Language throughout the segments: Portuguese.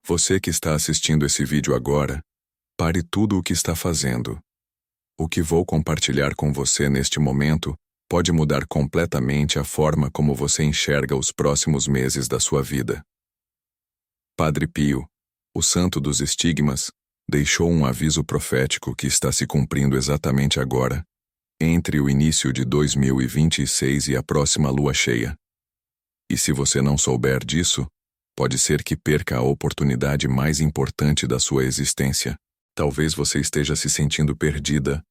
Você que está assistindo esse vídeo agora, pare tudo o que está fazendo. O que vou compartilhar com você neste momento pode mudar completamente a forma como você enxerga os próximos meses da sua vida. Padre Pio, o santo dos estigmas, deixou um aviso profético que está se cumprindo exatamente agora, entre o início de 2026 e a próxima lua cheia. E se você não souber disso, pode ser que perca a oportunidade mais importante da sua existência. Talvez você esteja se sentindo perdida,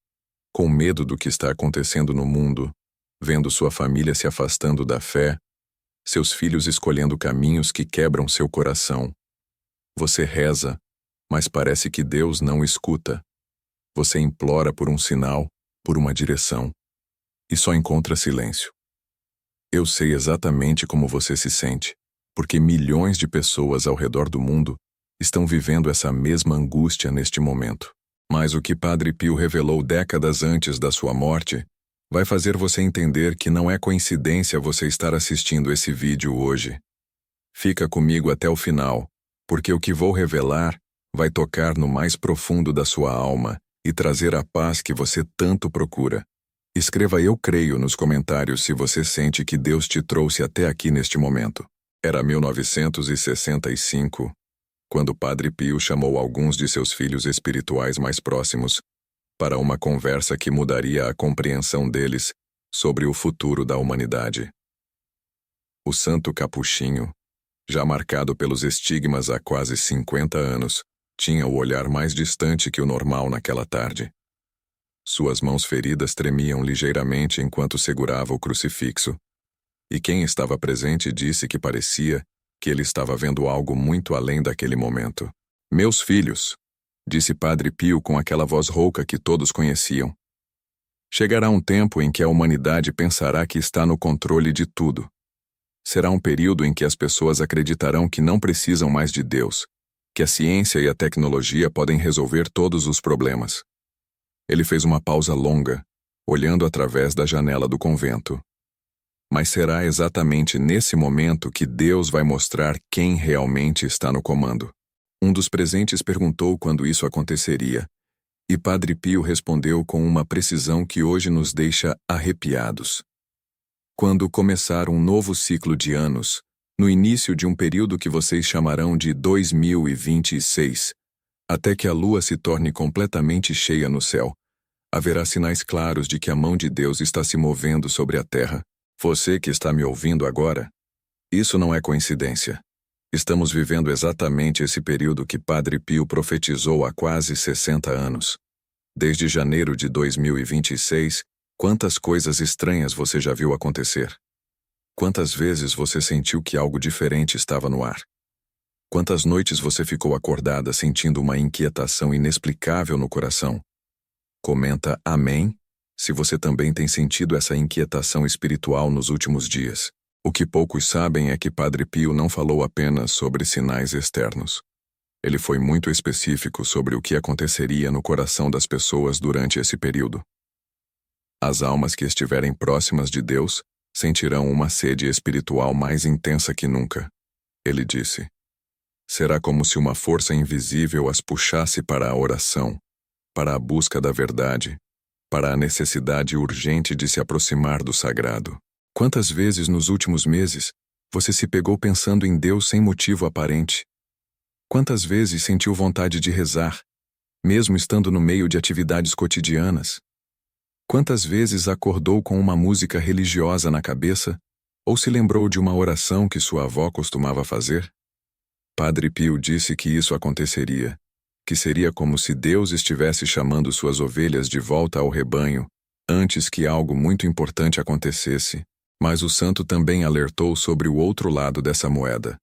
com medo do que está acontecendo no mundo, vendo sua família se afastando da fé, seus filhos escolhendo caminhos que quebram seu coração. Você reza, mas parece que Deus não escuta. Você implora por um sinal, por uma direção, e só encontra silêncio. Eu sei exatamente como você se sente, porque milhões de pessoas ao redor do mundo estão vivendo essa mesma angústia neste momento. Mas o que Padre Pio revelou décadas antes da sua morte vai fazer você entender que não é coincidência você estar assistindo esse vídeo hoje. Fica comigo até o final, porque o que vou revelar vai tocar no mais profundo da sua alma e trazer a paz que você tanto procura. Escreva "Eu creio" nos comentários se você sente que Deus te trouxe até aqui neste momento. Era 1965, quando Padre Pio chamou alguns de seus filhos espirituais mais próximos para uma conversa que mudaria a compreensão deles sobre o futuro da humanidade. O santo capuchinho, já marcado pelos estigmas há quase 50 anos, tinha o olhar mais distante que o normal naquela tarde. Suas mãos feridas tremiam ligeiramente enquanto segurava o crucifixo, e quem estava presente disse que parecia que ele estava vendo algo muito além daquele momento. "Meus filhos", disse Padre Pio com aquela voz rouca que todos conheciam. "Chegará um tempo em que a humanidade pensará que está no controle de tudo. Será um período em que as pessoas acreditarão que não precisam mais de Deus, que a ciência e a tecnologia podem resolver todos os problemas." Ele fez uma pausa longa, olhando através da janela do convento. Mas será exatamente nesse momento que Deus vai mostrar quem realmente está no comando. Um dos presentes perguntou quando isso aconteceria, e Padre Pio respondeu com uma precisão que hoje nos deixa arrepiados. "Quando começar um novo ciclo de anos, no início de um período que vocês chamarão de 2026, até que a lua se torne completamente cheia no céu, haverá sinais claros de que a mão de Deus está se movendo sobre a terra. Você que está me ouvindo agora, isso não é coincidência. Estamos vivendo exatamente esse período que Padre Pio profetizou há quase 60 anos. Desde janeiro de 2026, quantas coisas estranhas você já viu acontecer? Quantas vezes você sentiu que algo diferente estava no ar? Quantas noites você ficou acordada sentindo uma inquietação inexplicável no coração? Comenta "Amém" se você também tem sentido essa inquietação espiritual nos últimos dias. O que poucos sabem é que Padre Pio não falou apenas sobre sinais externos. Ele foi muito específico sobre o que aconteceria no coração das pessoas durante esse período. As almas que estiverem próximas de Deus sentirão uma sede espiritual mais intensa que nunca. Ele disse: "Será como se uma força invisível as puxasse para a oração, para a busca da verdade, para a necessidade urgente de se aproximar do sagrado." Quantas vezes nos últimos meses você se pegou pensando em Deus sem motivo aparente? Quantas vezes sentiu vontade de rezar, mesmo estando no meio de atividades cotidianas? Quantas vezes acordou com uma música religiosa na cabeça ou se lembrou de uma oração que sua avó costumava fazer? Padre Pio disse que isso aconteceria, que seria como se Deus estivesse chamando suas ovelhas de volta ao rebanho, antes que algo muito importante acontecesse. Mas o santo também alertou sobre o outro lado dessa moeda.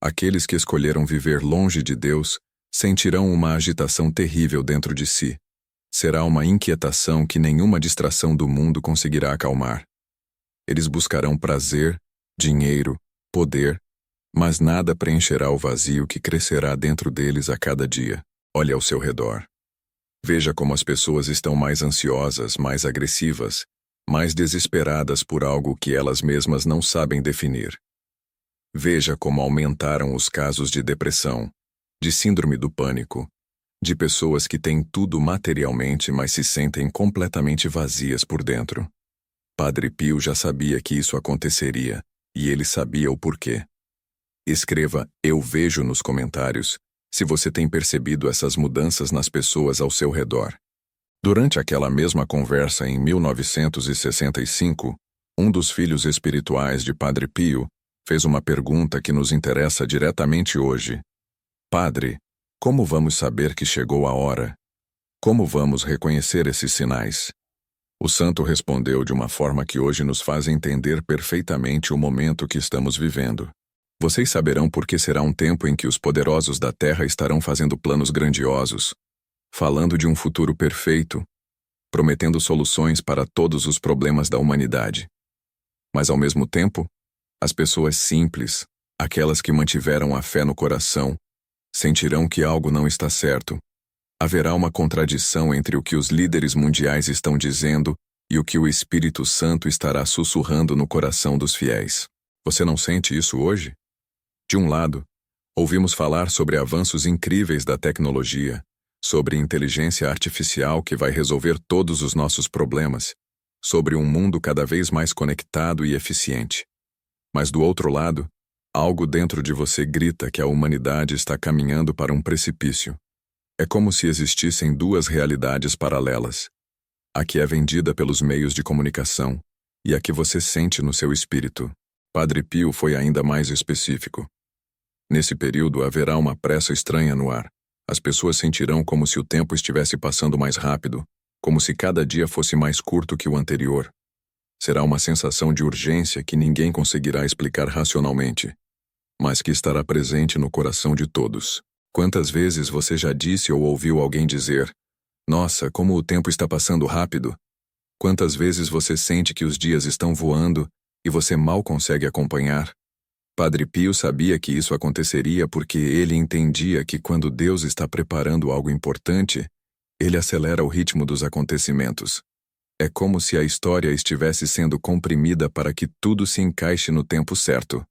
Aqueles que escolheram viver longe de Deus sentirão uma agitação terrível dentro de si. Será uma inquietação que nenhuma distração do mundo conseguirá acalmar. Eles buscarão prazer, dinheiro, poder, mas nada preencherá o vazio que crescerá dentro deles a cada dia. Olhe ao seu redor. Veja como as pessoas estão mais ansiosas, mais agressivas, mais desesperadas por algo que elas mesmas não sabem definir. Veja como aumentaram os casos de depressão, de síndrome do pânico, de pessoas que têm tudo materialmente, mas se sentem completamente vazias por dentro. Padre Pio já sabia que isso aconteceria, e ele sabia o porquê. Escreva "Eu vejo" nos comentários, se você tem percebido essas mudanças nas pessoas ao seu redor. Durante aquela mesma conversa em 1965, um dos filhos espirituais de Padre Pio fez uma pergunta que nos interessa diretamente hoje. Padre, como vamos saber que chegou a hora? Como vamos reconhecer esses sinais? O santo respondeu de uma forma que hoje nos faz entender perfeitamente o momento que estamos vivendo. Vocês saberão porque será um tempo em que os poderosos da terra estarão fazendo planos grandiosos, falando de um futuro perfeito, prometendo soluções para todos os problemas da humanidade. Mas ao mesmo tempo, as pessoas simples, aquelas que mantiveram a fé no coração, sentirão que algo não está certo. Haverá uma contradição entre o que os líderes mundiais estão dizendo e o que o Espírito Santo estará sussurrando no coração dos fiéis. Você não sente isso hoje? De um lado, ouvimos falar sobre avanços incríveis da tecnologia, sobre inteligência artificial que vai resolver todos os nossos problemas, sobre um mundo cada vez mais conectado e eficiente. Mas do outro lado, algo dentro de você grita que a humanidade está caminhando para um precipício. É como se existissem duas realidades paralelas. A que é vendida pelos meios de comunicação e a que você sente no seu espírito. Padre Pio foi ainda mais específico. Nesse período haverá uma pressa estranha no ar. As pessoas sentirão como se o tempo estivesse passando mais rápido, como se cada dia fosse mais curto que o anterior. Será uma sensação de urgência que ninguém conseguirá explicar racionalmente, mas que estará presente no coração de todos. Quantas vezes você já disse ou ouviu alguém dizer: "Nossa, como o tempo está passando rápido"? Quantas vezes você sente que os dias estão voando e você mal consegue acompanhar? Padre Pio sabia que isso aconteceria porque ele entendia que quando Deus está preparando algo importante, ele acelera o ritmo dos acontecimentos. É como se a história estivesse sendo comprimida para que tudo se encaixe no tempo certo.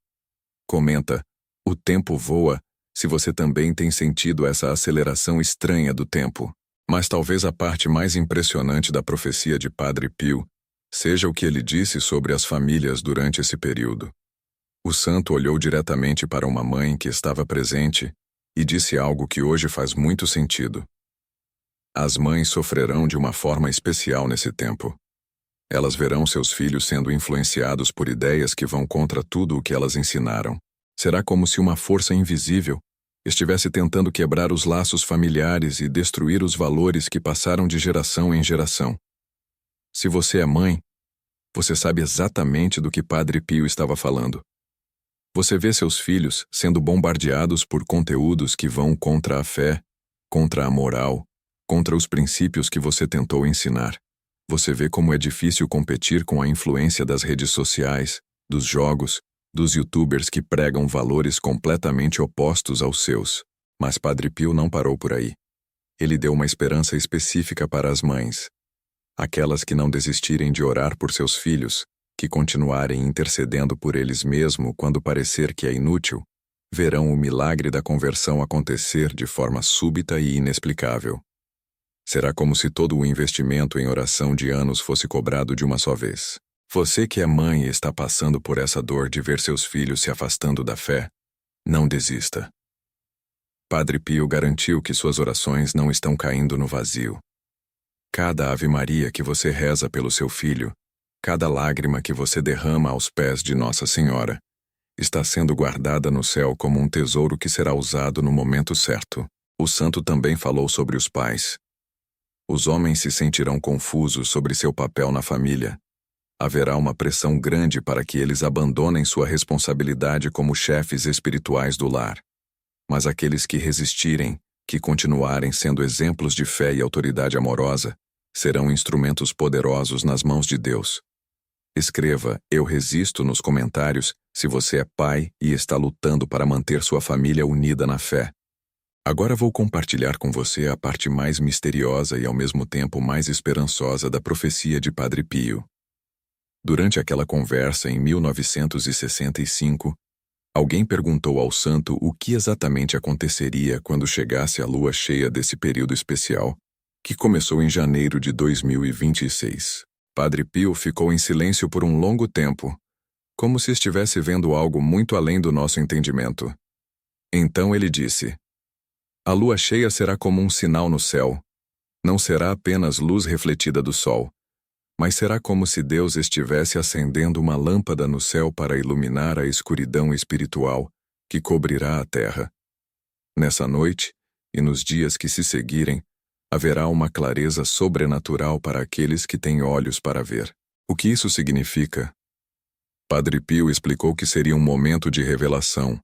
Comenta: "O tempo voa", se você também tem sentido essa aceleração estranha do tempo. Mas talvez a parte mais impressionante da profecia de Padre Pio seja o que ele disse sobre as famílias durante esse período. O santo olhou diretamente para uma mãe que estava presente e disse algo que hoje faz muito sentido. As mães sofrerão de uma forma especial nesse tempo. Elas verão seus filhos sendo influenciados por ideias que vão contra tudo o que elas ensinaram. Será como se uma força invisível estivesse tentando quebrar os laços familiares e destruir os valores que passaram de geração em geração. Se você é mãe, você sabe exatamente do que Padre Pio estava falando. Você vê seus filhos sendo bombardeados por conteúdos que vão contra a fé, contra a moral, contra os princípios que você tentou ensinar. Você vê como é difícil competir com a influência das redes sociais, dos jogos, dos youtubers que pregam valores completamente opostos aos seus. Mas Padre Pio não parou por aí. Ele deu uma esperança específica para as mães. Aquelas que não desistirem de orar por seus filhos, que continuarem intercedendo por eles mesmo quando parecer que é inútil, verão o milagre da conversão acontecer de forma súbita e inexplicável. Será como se todo o investimento em oração de anos fosse cobrado de uma só vez. Você que é mãe e está passando por essa dor de ver seus filhos se afastando da fé, não desista. Padre Pio garantiu que suas orações não estão caindo no vazio. Cada Ave Maria que você reza pelo seu filho, cada lágrima que você derrama aos pés de Nossa Senhora, está sendo guardada no céu como um tesouro que será usado no momento certo. O santo também falou sobre os pais. Os homens se sentirão confusos sobre seu papel na família. Haverá uma pressão grande para que eles abandonem sua responsabilidade como chefes espirituais do lar. Mas aqueles que resistirem, que continuarem sendo exemplos de fé e autoridade amorosa, serão instrumentos poderosos nas mãos de Deus. Escreva "Eu resisto" nos comentários se você é pai e está lutando para manter sua família unida na fé. Agora vou compartilhar com você a parte mais misteriosa e ao mesmo tempo mais esperançosa da profecia de Padre Pio. Durante aquela conversa em 1965, Alguém perguntou ao santo o que exatamente aconteceria quando chegasse a lua cheia desse período especial, que começou em janeiro de 2026. Padre Pio ficou em silêncio por um longo tempo, como se estivesse vendo algo muito além do nosso entendimento. Então ele disse: a lua cheia será como um sinal no céu. Não será apenas luz refletida do sol, mas será como se Deus estivesse acendendo uma lâmpada no céu para iluminar a escuridão espiritual que cobrirá a terra. Nessa noite, e nos dias que se seguirem, haverá uma clareza sobrenatural para aqueles que têm olhos para ver. O que isso significa? Padre Pio explicou que seria um momento de revelação,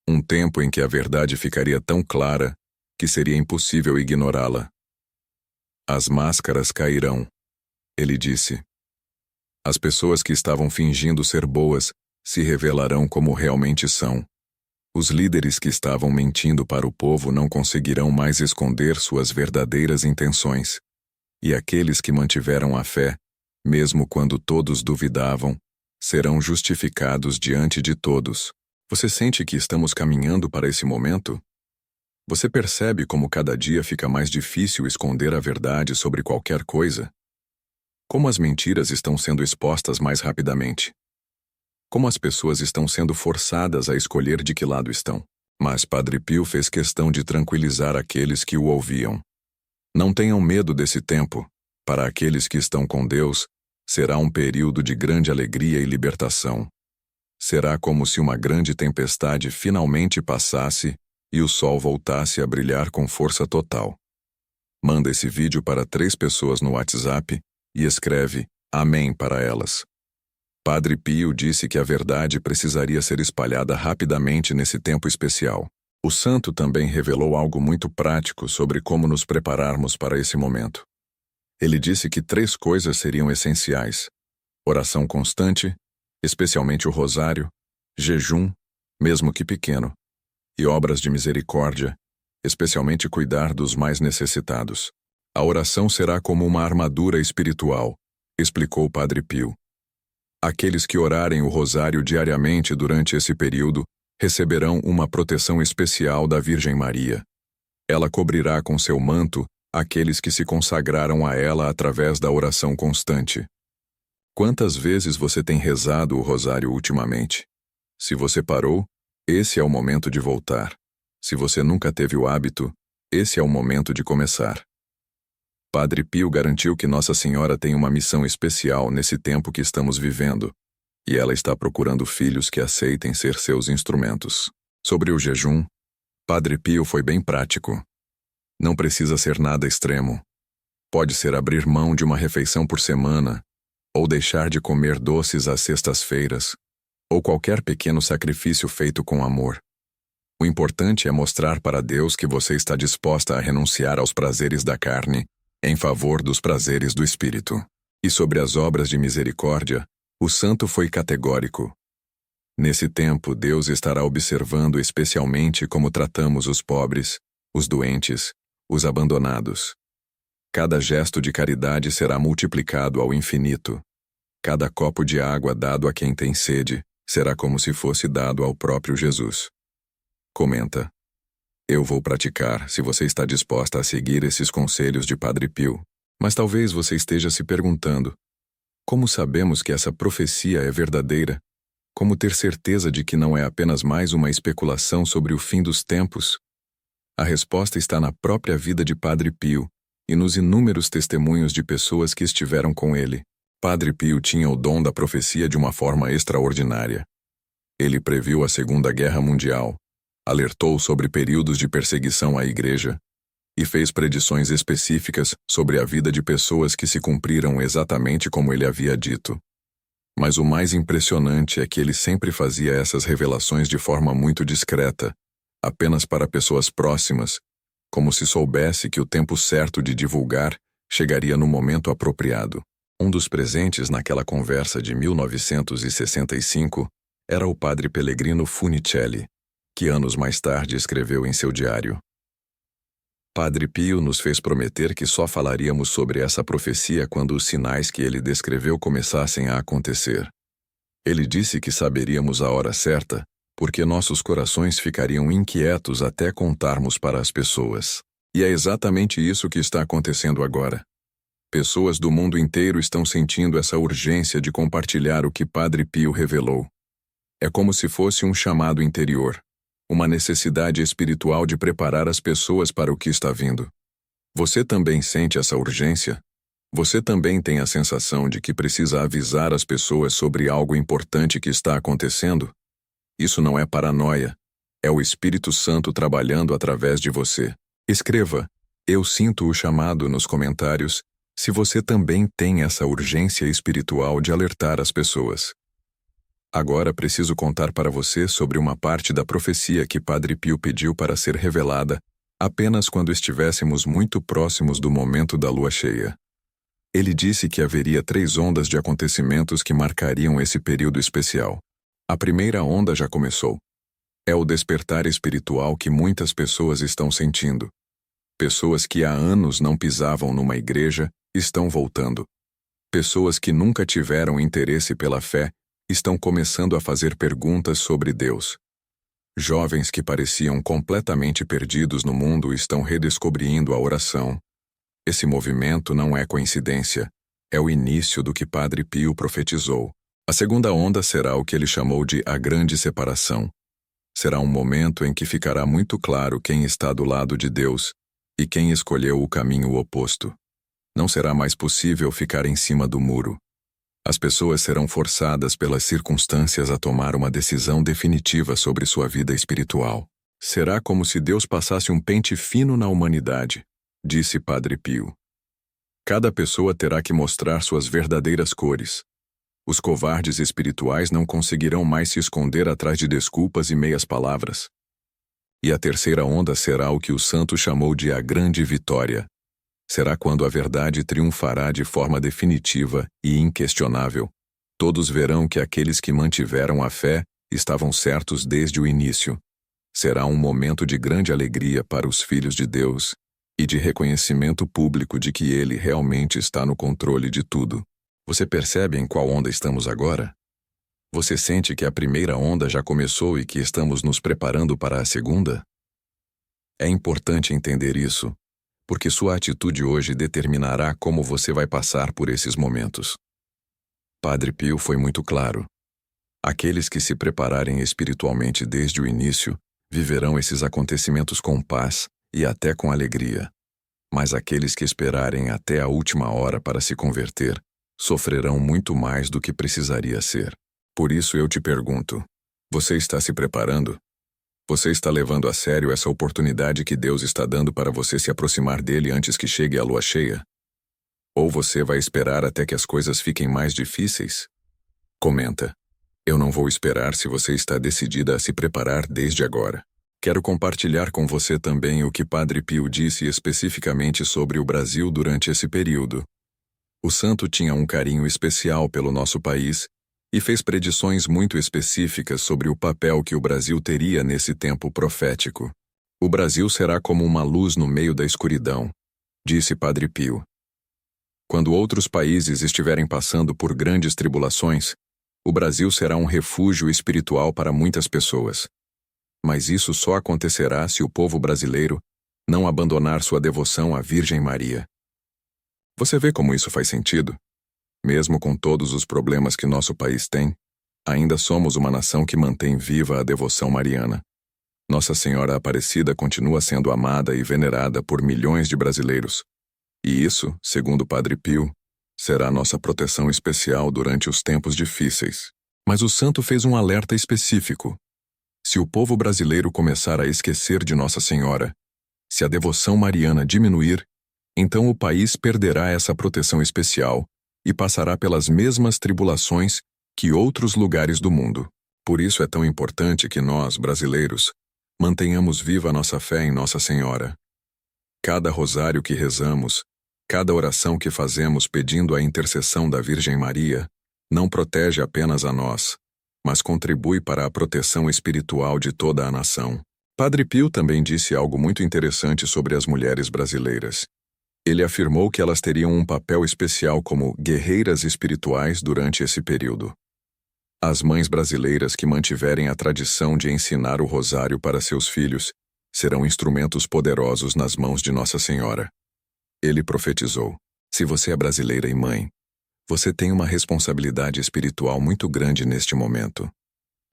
um tempo em que a verdade ficaria tão clara que seria impossível ignorá-la. As máscaras cairão, ele disse. As pessoas que estavam fingindo ser boas se revelarão como realmente são. Os líderes que estavam mentindo para o povo não conseguirão mais esconder suas verdadeiras intenções. E aqueles que mantiveram a fé, mesmo quando todos duvidavam, serão justificados diante de todos. Você sente que estamos caminhando para esse momento? Você percebe como cada dia fica mais difícil esconder a verdade sobre qualquer coisa? Como as mentiras estão sendo expostas mais rapidamente? Como as pessoas estão sendo forçadas a escolher de que lado estão? Mas Padre Pio fez questão de tranquilizar aqueles que o ouviam. Não tenham medo desse tempo. Para aqueles que estão com Deus, será um período de grande alegria e libertação. Será como se uma grande tempestade finalmente passasse e o sol voltasse a brilhar com força total. Manda esse vídeo para 3 pessoas no WhatsApp e escreve Amém para elas. Padre Pio disse que a verdade precisaria ser espalhada rapidamente nesse tempo especial. O santo também revelou algo muito prático sobre como nos prepararmos para esse momento. Ele disse que 3 coisas seriam essenciais: oração constante, especialmente o rosário, jejum, mesmo que pequeno, e obras de misericórdia, especialmente cuidar dos mais necessitados. A oração será como uma armadura espiritual, explicou Padre Pio. Aqueles que orarem o rosário diariamente durante esse período receberão uma proteção especial da Virgem Maria. Ela cobrirá com seu manto aqueles que se consagraram a ela através da oração constante. Quantas vezes você tem rezado o rosário ultimamente? Se você parou, esse é o momento de voltar. Se você nunca teve o hábito, esse é o momento de começar. Padre Pio garantiu que Nossa Senhora tem uma missão especial nesse tempo que estamos vivendo, e ela está procurando filhos que aceitem ser seus instrumentos. Sobre o jejum, Padre Pio foi bem prático. Não precisa ser nada extremo. Pode ser abrir mão de uma refeição por semana, ou deixar de comer doces às sextas-feiras, ou qualquer pequeno sacrifício feito com amor. O importante é mostrar para Deus que você está disposta a renunciar aos prazeres da carne em favor dos prazeres do Espírito. E sobre as obras de misericórdia, o santo foi categórico. Nesse tempo, Deus estará observando especialmente como tratamos os pobres, os doentes, os abandonados. Cada gesto de caridade será multiplicado ao infinito. Cada copo de água dado a quem tem sede será como se fosse dado ao próprio Jesus. Comenta: eu vou praticar se você está disposta a seguir esses conselhos de Padre Pio. Mas talvez você esteja se perguntando: como sabemos que essa profecia é verdadeira? Como ter certeza de que não é apenas mais uma especulação sobre o fim dos tempos? A resposta está na própria vida de Padre Pio e nos inúmeros testemunhos de pessoas que estiveram com ele. Padre Pio tinha o dom da profecia de uma forma extraordinária. Ele previu a Segunda Guerra Mundial, alertou sobre períodos de perseguição à Igreja e fez predições específicas sobre a vida de pessoas que se cumpriram exatamente como ele havia dito. Mas o mais impressionante é que ele sempre fazia essas revelações de forma muito discreta, apenas para pessoas próximas, como se soubesse que o tempo certo de divulgar chegaria no momento apropriado. Um dos presentes naquela conversa de 1965 era o padre Pellegrino Funicelli, que anos mais tarde escreveu em seu diário: Padre Pio nos fez prometer que só falaríamos sobre essa profecia quando os sinais que ele descreveu começassem a acontecer. Ele disse que saberíamos a hora certa porque nossos corações ficariam inquietos até contarmos para as pessoas. E é exatamente isso que está acontecendo agora. Pessoas do mundo inteiro estão sentindo essa urgência de compartilhar o que Padre Pio revelou. É como se fosse um chamado interior, uma necessidade espiritual de preparar as pessoas para o que está vindo. Você também sente essa urgência? Você também tem a sensação de que precisa avisar as pessoas sobre algo importante que está acontecendo? Isso não é paranoia. É o Espírito Santo trabalhando através de você. Escreva, eu sinto o chamado nos comentários, se você também tem essa urgência espiritual de alertar as pessoas. Agora preciso contar para você sobre uma parte da profecia que Padre Pio pediu para ser revelada apenas quando estivéssemos muito próximos do momento da lua cheia. Ele disse que haveria 3 ondas de acontecimentos que marcariam esse período especial. A primeira onda já começou. É o despertar espiritual que muitas pessoas estão sentindo. Pessoas que há anos não pisavam numa igreja estão voltando. Pessoas que nunca tiveram interesse pela fé estão começando a fazer perguntas sobre Deus. Jovens que pareciam completamente perdidos no mundo estão redescobrindo a oração. Esse movimento não é coincidência, é o início do que Padre Pio profetizou. A segunda onda será o que ele chamou de a grande separação. Será um momento em que ficará muito claro quem está do lado de Deus e quem escolheu o caminho oposto. Não será mais possível ficar em cima do muro. As pessoas serão forçadas pelas circunstâncias a tomar uma decisão definitiva sobre sua vida espiritual. Será como se Deus passasse um pente fino na humanidade, disse Padre Pio. Cada pessoa terá que mostrar suas verdadeiras cores. Os covardes espirituais não conseguirão mais se esconder atrás de desculpas e meias palavras. E a terceira onda será o que o santo chamou de a grande vitória. Será quando a verdade triunfará de forma definitiva e inquestionável. Todos verão que aqueles que mantiveram a fé estavam certos desde o início. Será um momento de grande alegria para os filhos de Deus e de reconhecimento público de que Ele realmente está no controle de tudo. Você percebe em qual onda estamos agora? Você sente que a primeira onda já começou e que estamos nos preparando para a segunda? É importante entender isso, porque sua atitude hoje determinará como você vai passar por esses momentos. Padre Pio foi muito claro. Aqueles que se prepararem espiritualmente desde o início viverão esses acontecimentos com paz e até com alegria. Mas aqueles que esperarem até a última hora para se converter sofrerão muito mais do que precisaria ser. Por isso eu te pergunto, você está se preparando? Você está levando a sério essa oportunidade que Deus está dando para você se aproximar dele antes que chegue a lua cheia? Ou você vai esperar até que as coisas fiquem mais difíceis? Comenta. Eu não vou esperar se você está decidida a se preparar desde agora. Quero compartilhar com você também o que Padre Pio disse especificamente sobre o Brasil durante esse período. O santo tinha um carinho especial pelo nosso país e fez predições muito específicas sobre o papel que o Brasil teria nesse tempo profético. O Brasil será como uma luz no meio da escuridão, disse Padre Pio. Quando outros países estiverem passando por grandes tribulações, o Brasil será um refúgio espiritual para muitas pessoas. Mas isso só acontecerá se o povo brasileiro não abandonar sua devoção à Virgem Maria. Você vê como isso faz sentido? Mesmo com todos os problemas que nosso país tem, ainda somos uma nação que mantém viva a devoção mariana. Nossa Senhora Aparecida continua sendo amada e venerada por milhões de brasileiros. E isso, segundo Padre Pio, será nossa proteção especial durante os tempos difíceis. Mas o santo fez um alerta específico. Se o povo brasileiro começar a esquecer de Nossa Senhora, se a devoção mariana diminuir, então o país perderá essa proteção especial e passará pelas mesmas tribulações que outros lugares do mundo. Por isso é tão importante que nós, brasileiros, mantenhamos viva a nossa fé em Nossa Senhora. Cada rosário que rezamos, cada oração que fazemos pedindo a intercessão da Virgem Maria, não protege apenas a nós, mas contribui para a proteção espiritual de toda a nação. Padre Pio também disse algo muito interessante sobre as mulheres brasileiras. Ele afirmou que elas teriam um papel especial como guerreiras espirituais durante esse período. As mães brasileiras que mantiverem a tradição de ensinar o rosário para seus filhos serão instrumentos poderosos nas mãos de Nossa Senhora. Ele profetizou: se você é brasileira e mãe, você tem uma responsabilidade espiritual muito grande neste momento.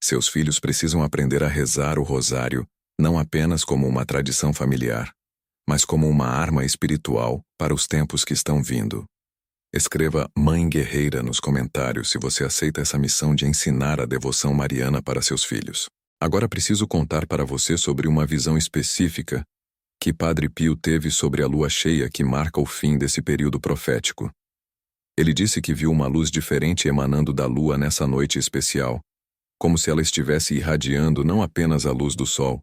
Seus filhos precisam aprender a rezar o rosário não apenas como uma tradição familiar, mas como uma arma espiritual para os tempos que estão vindo. Escreva Mãe Guerreira nos comentários se você aceita essa missão de ensinar a devoção mariana para seus filhos. Agora preciso contar para você sobre uma visão específica que Padre Pio teve sobre a lua cheia que marca o fim desse período profético. Ele disse que viu uma luz diferente emanando da lua nessa noite especial, como se ela estivesse irradiando não apenas a luz do sol,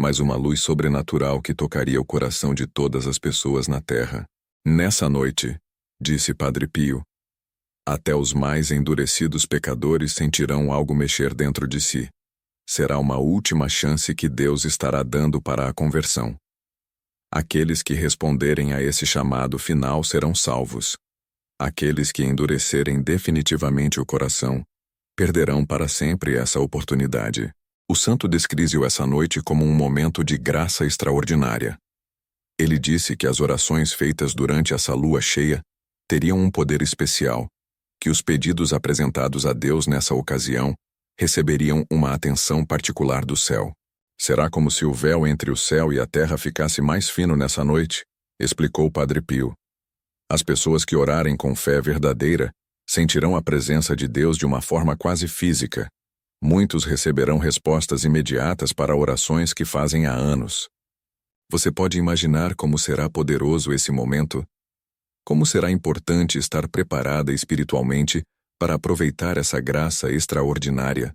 mas uma luz sobrenatural que tocaria o coração de todas as pessoas na terra. Nessa noite, disse Padre Pio, até os mais endurecidos pecadores sentirão algo mexer dentro de si. Será uma última chance que Deus estará dando para a conversão. Aqueles que responderem a esse chamado final serão salvos. Aqueles que endurecerem definitivamente o coração perderão para sempre essa oportunidade. O santo descreveu essa noite como um momento de graça extraordinária. Ele disse que as orações feitas durante essa lua cheia teriam um poder especial, que os pedidos apresentados a Deus nessa ocasião receberiam uma atenção particular do céu. Será como se o véu entre o céu e a terra ficasse mais fino nessa noite, explicou Padre Pio. As pessoas que orarem com fé verdadeira sentirão a presença de Deus de uma forma quase física. Muitos receberão respostas imediatas para orações que fazem há anos. Você pode imaginar como será poderoso esse momento? Como será importante estar preparada espiritualmente para aproveitar essa graça extraordinária?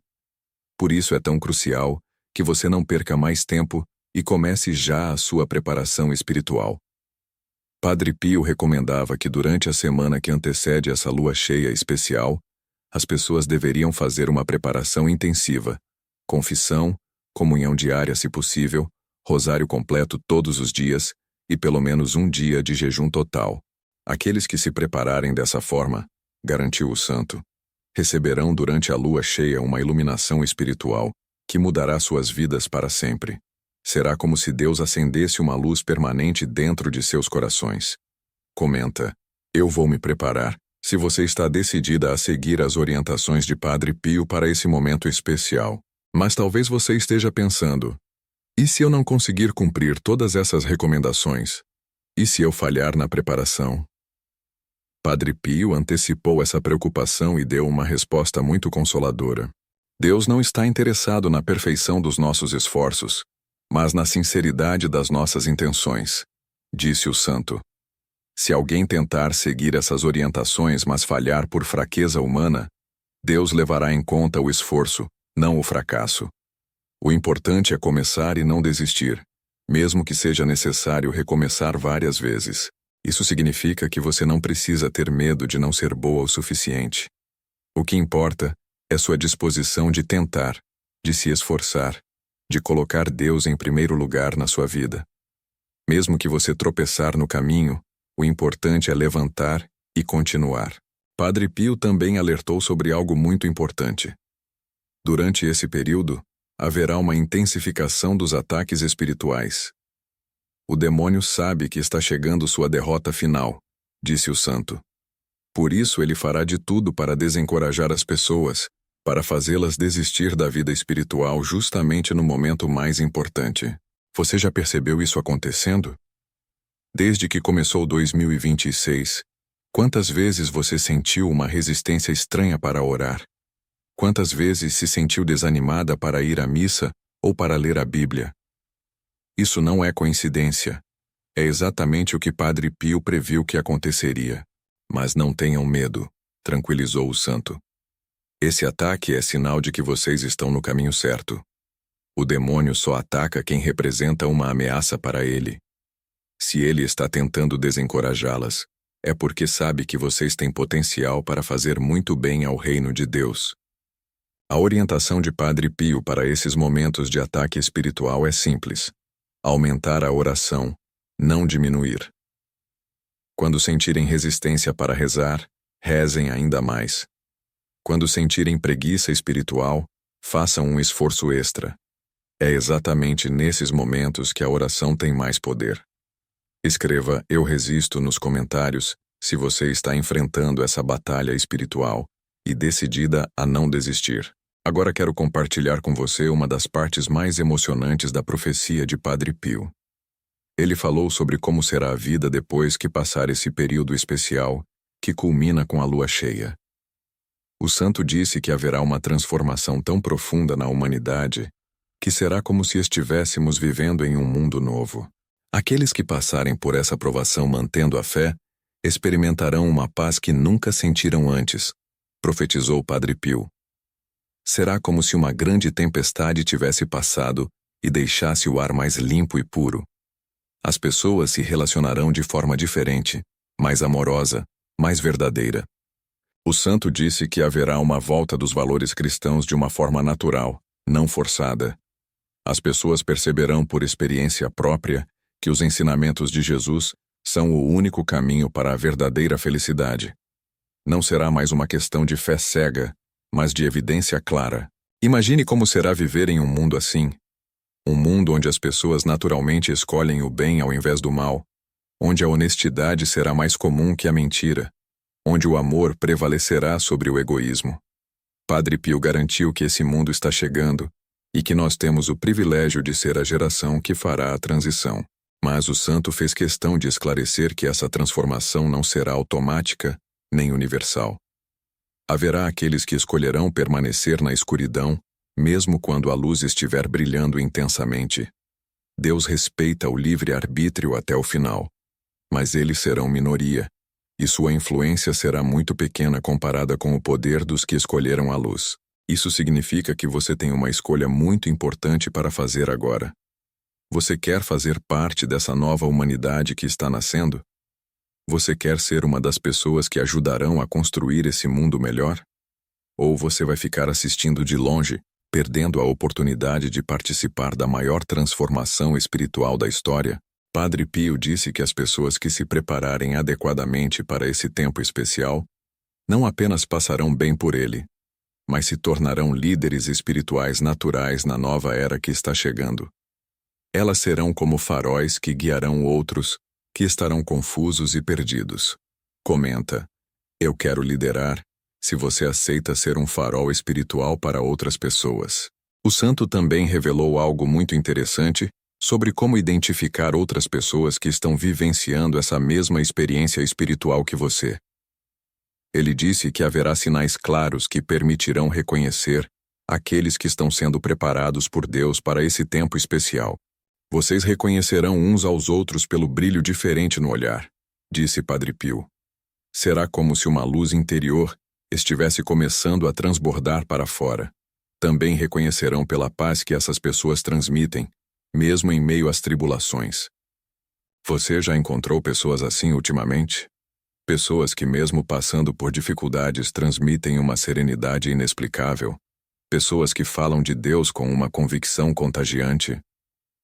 Por isso é tão crucial que você não perca mais tempo e comece já a sua preparação espiritual. Padre Pio recomendava que durante a semana que antecede essa lua cheia especial, as pessoas deveriam fazer uma preparação intensiva, confissão, comunhão diária se possível, rosário completo todos os dias e pelo menos um dia de jejum total. Aqueles que se prepararem dessa forma, garantiu o santo, receberão durante a lua cheia uma iluminação espiritual que mudará suas vidas para sempre. Será como se Deus acendesse uma luz permanente dentro de seus corações. Comenta: eu vou me preparar. Se você está decidida a seguir as orientações de Padre Pio para esse momento especial. Mas talvez você esteja pensando: e se eu não conseguir cumprir todas essas recomendações? E se eu falhar na preparação? Padre Pio antecipou essa preocupação e deu uma resposta muito consoladora. Deus não está interessado na perfeição dos nossos esforços, mas na sinceridade das nossas intenções, disse o santo. Se alguém tentar seguir essas orientações mas falhar por fraqueza humana, Deus levará em conta o esforço, não o fracasso. O importante é começar e não desistir, mesmo que seja necessário recomeçar várias vezes. Isso significa que você não precisa ter medo de não ser boa o suficiente. O que importa é sua disposição de tentar, de se esforçar, de colocar Deus em primeiro lugar na sua vida. Mesmo que você tropeçar no caminho, o importante é levantar e continuar. Padre Pio também alertou sobre algo muito importante. Durante esse período, haverá uma intensificação dos ataques espirituais. O demônio sabe que está chegando sua derrota final, disse o santo. Por isso ele fará de tudo para desencorajar as pessoas, para fazê-las desistir da vida espiritual justamente no momento mais importante. Você já percebeu isso acontecendo? Desde que começou 2026, quantas vezes você sentiu uma resistência estranha para orar? Quantas vezes se sentiu desanimada para ir à missa ou para ler a Bíblia? Isso não é coincidência. É exatamente o que Padre Pio previu que aconteceria. Mas não tenham medo, tranquilizou o santo. Esse ataque é sinal de que vocês estão no caminho certo. O demônio só ataca quem representa uma ameaça para ele. Se ele está tentando desencorajá-las, é porque sabe que vocês têm potencial para fazer muito bem ao reino de Deus. A orientação de Padre Pio para esses momentos de ataque espiritual é simples: aumentar a oração, não diminuir. Quando sentirem resistência para rezar, rezem ainda mais. Quando sentirem preguiça espiritual, façam um esforço extra. É exatamente nesses momentos que a oração tem mais poder. Escreva "Eu resisto" nos comentários se você está enfrentando essa batalha espiritual e decidida a não desistir. Agora quero compartilhar com você uma das partes mais emocionantes da profecia de Padre Pio. Ele falou sobre como será a vida depois que passar esse período especial, que culmina com a lua cheia. O santo disse que haverá uma transformação tão profunda na humanidade que será como se estivéssemos vivendo em um mundo novo. Aqueles que passarem por essa provação mantendo a fé experimentarão uma paz que nunca sentiram antes, profetizou Padre Pio. Será como se uma grande tempestade tivesse passado e deixasse o ar mais limpo e puro. As pessoas se relacionarão de forma diferente, mais amorosa, mais verdadeira. O santo disse que haverá uma volta dos valores cristãos de uma forma natural, não forçada. As pessoas perceberão por experiência própria que os ensinamentos de Jesus são o único caminho para a verdadeira felicidade. Não será mais uma questão de fé cega, mas de evidência clara. Imagine como será viver em um mundo assim. Um mundo onde as pessoas naturalmente escolhem o bem ao invés do mal, onde a honestidade será mais comum que a mentira, onde o amor prevalecerá sobre o egoísmo. Padre Pio garantiu que esse mundo está chegando e que nós temos o privilégio de ser a geração que fará a transição. Mas o santo fez questão de esclarecer que essa transformação não será automática nem universal. Haverá aqueles que escolherão permanecer na escuridão, mesmo quando a luz estiver brilhando intensamente. Deus respeita o livre-arbítrio até o final, mas eles serão minoria, e sua influência será muito pequena comparada com o poder dos que escolheram a luz. Isso significa que você tem uma escolha muito importante para fazer agora. Você quer fazer parte dessa nova humanidade que está nascendo? Você quer ser uma das pessoas que ajudarão a construir esse mundo melhor? Ou você vai ficar assistindo de longe, perdendo a oportunidade de participar da maior transformação espiritual da história? Padre Pio disse que as pessoas que se prepararem adequadamente para esse tempo especial não apenas passarão bem por ele, mas se tornarão líderes espirituais naturais na nova era que está chegando. Elas serão como faróis que guiarão outros que estarão confusos e perdidos. Comenta: "Eu quero liderar", se você aceita ser um farol espiritual para outras pessoas. O santo também revelou algo muito interessante sobre como identificar outras pessoas que estão vivenciando essa mesma experiência espiritual que você. Ele disse que haverá sinais claros que permitirão reconhecer aqueles que estão sendo preparados por Deus para esse tempo especial. Vocês reconhecerão uns aos outros pelo brilho diferente no olhar, disse Padre Pio. Será como se uma luz interior estivesse começando a transbordar para fora. Também reconhecerão pela paz que essas pessoas transmitem, mesmo em meio às tribulações. Você já encontrou pessoas assim ultimamente? Pessoas que, mesmo passando por dificuldades, transmitem uma serenidade inexplicável. Pessoas que falam de Deus com uma convicção contagiante.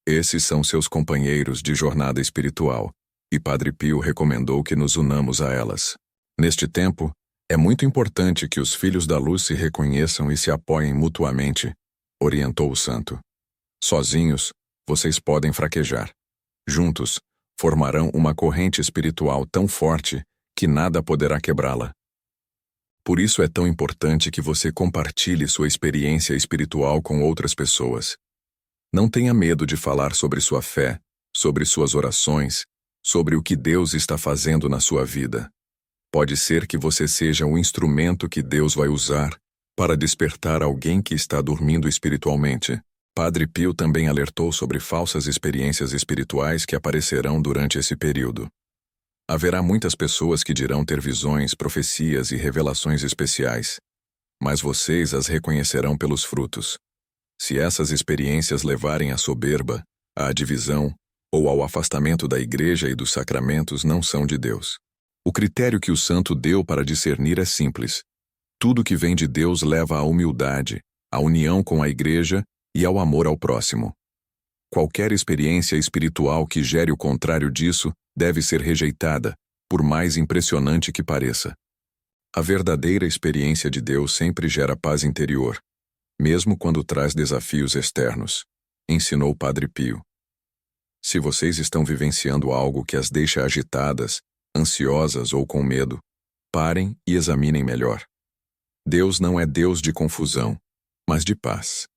Esses são seus companheiros de jornada espiritual, e Padre Pio recomendou que nos unamos a elas. Neste tempo, é muito importante que os filhos da luz se reconheçam e se apoiem mutuamente, orientou o santo. Sozinhos, vocês podem fraquejar. Juntos, formarão uma corrente espiritual tão forte que nada poderá quebrá-la. Por isso é tão importante que você compartilhe sua experiência espiritual com outras pessoas. Não tenha medo de falar sobre sua fé, sobre suas orações, sobre o que Deus está fazendo na sua vida. Pode ser que você seja o instrumento que Deus vai usar para despertar alguém que está dormindo espiritualmente. Padre Pio também alertou sobre falsas experiências espirituais que aparecerão durante esse período. Haverá muitas pessoas que dirão ter visões, profecias e revelações especiais, mas vocês as reconhecerão pelos frutos. Se essas experiências levarem à soberba, à divisão ou ao afastamento da igreja e dos sacramentos, não são de Deus. O critério que o santo deu para discernir é simples. Tudo que vem de Deus leva à humildade, à união com a igreja e ao amor ao próximo. Qualquer experiência espiritual que gere o contrário disso deve ser rejeitada, por mais impressionante que pareça. A verdadeira experiência de Deus sempre gera paz interior, mesmo quando traz desafios externos, ensinou Padre Pio. Se vocês estão vivenciando algo que as deixa agitadas, ansiosas ou com medo, parem e examinem melhor. Deus não é Deus de confusão, mas de paz.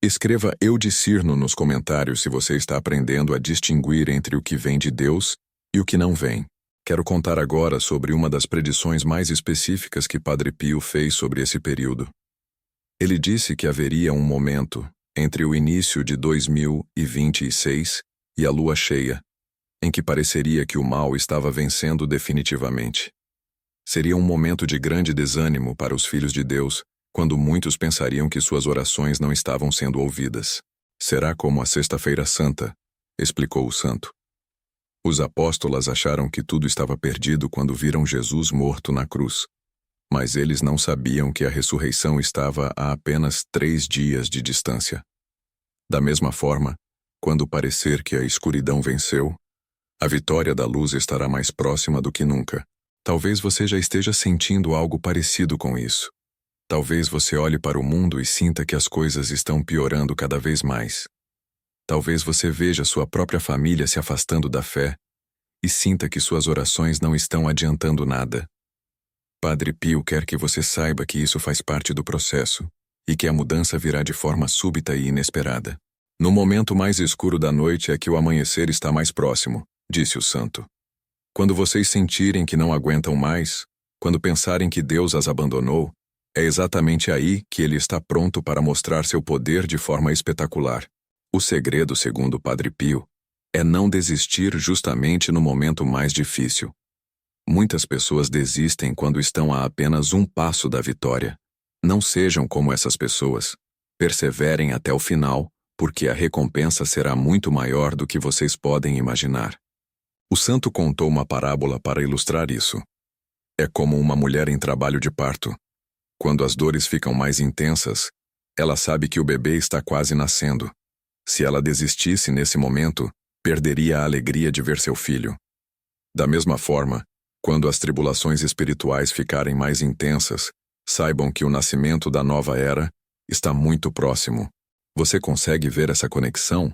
Escreva Eu discerno nos comentários se você está aprendendo a distinguir entre o que vem de Deus e o que não vem. Quero contar agora sobre uma das predições mais específicas que Padre Pio fez sobre esse período. Ele disse que haveria um momento, entre o início de 2026 e a lua cheia, em que pareceria que o mal estava vencendo definitivamente. Seria um momento de grande desânimo para os filhos de Deus, quando muitos pensariam que suas orações não estavam sendo ouvidas. Será como a Sexta-feira Santa, explicou o santo. Os apóstolos acharam que tudo estava perdido quando viram Jesus morto na cruz, mas eles não sabiam que a ressurreição estava a apenas 3 dias de distância. Da mesma forma, quando parecer que a escuridão venceu, a vitória da luz estará mais próxima do que nunca. Talvez você já esteja sentindo algo parecido com isso. Talvez você olhe para o mundo e sinta que as coisas estão piorando cada vez mais. Talvez você veja sua própria família se afastando da fé e sinta que suas orações não estão adiantando nada. Padre Pio quer que você saiba que isso faz parte do processo e que a mudança virá de forma súbita e inesperada. No momento mais escuro da noite é que o amanhecer está mais próximo, disse o santo. Quando vocês sentirem que não aguentam mais, quando pensarem que Deus as abandonou, é exatamente aí que ele está pronto para mostrar seu poder de forma espetacular. O segredo, segundo Padre Pio, é não desistir justamente no momento mais difícil. Muitas pessoas desistem quando estão a apenas um passo da vitória. Não sejam como essas pessoas. Perseverem até o final, porque a recompensa será muito maior do que vocês podem imaginar. O santo contou uma parábola para ilustrar isso. É como uma mulher em trabalho de parto. Quando as dores ficam mais intensas, ela sabe que o bebê está quase nascendo. Se ela desistisse nesse momento, perderia a alegria de ver seu filho. Da mesma forma, quando as tribulações espirituais ficarem mais intensas, saibam que o nascimento da nova era está muito próximo. Você consegue ver essa conexão?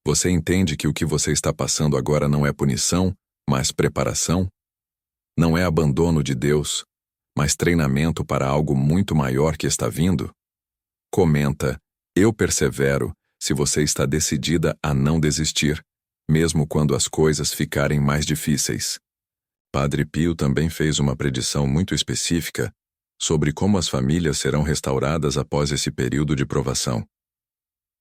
Você entende que o que você está passando agora não é punição, mas preparação? Não é abandono de Deus, mas treinamento para algo muito maior que está vindo? Comenta, eu persevero, se você está decidida a não desistir, mesmo quando as coisas ficarem mais difíceis. Padre Pio também fez uma predição muito específica sobre como as famílias serão restauradas após esse período de provação.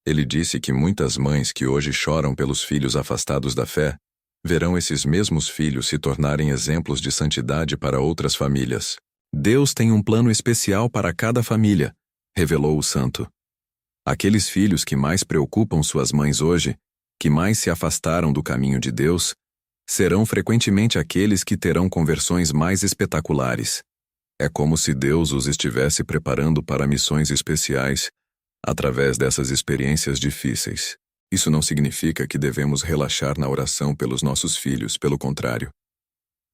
Ele disse que muitas mães que hoje choram pelos filhos afastados da fé, verão esses mesmos filhos se tornarem exemplos de santidade para outras famílias. Deus tem um plano especial para cada família, revelou o santo. Aqueles filhos que mais preocupam suas mães hoje, que mais se afastaram do caminho de Deus, serão frequentemente aqueles que terão conversões mais espetaculares. É como se Deus os estivesse preparando para missões especiais através dessas experiências difíceis. Isso não significa que devemos relaxar na oração pelos nossos filhos, pelo contrário.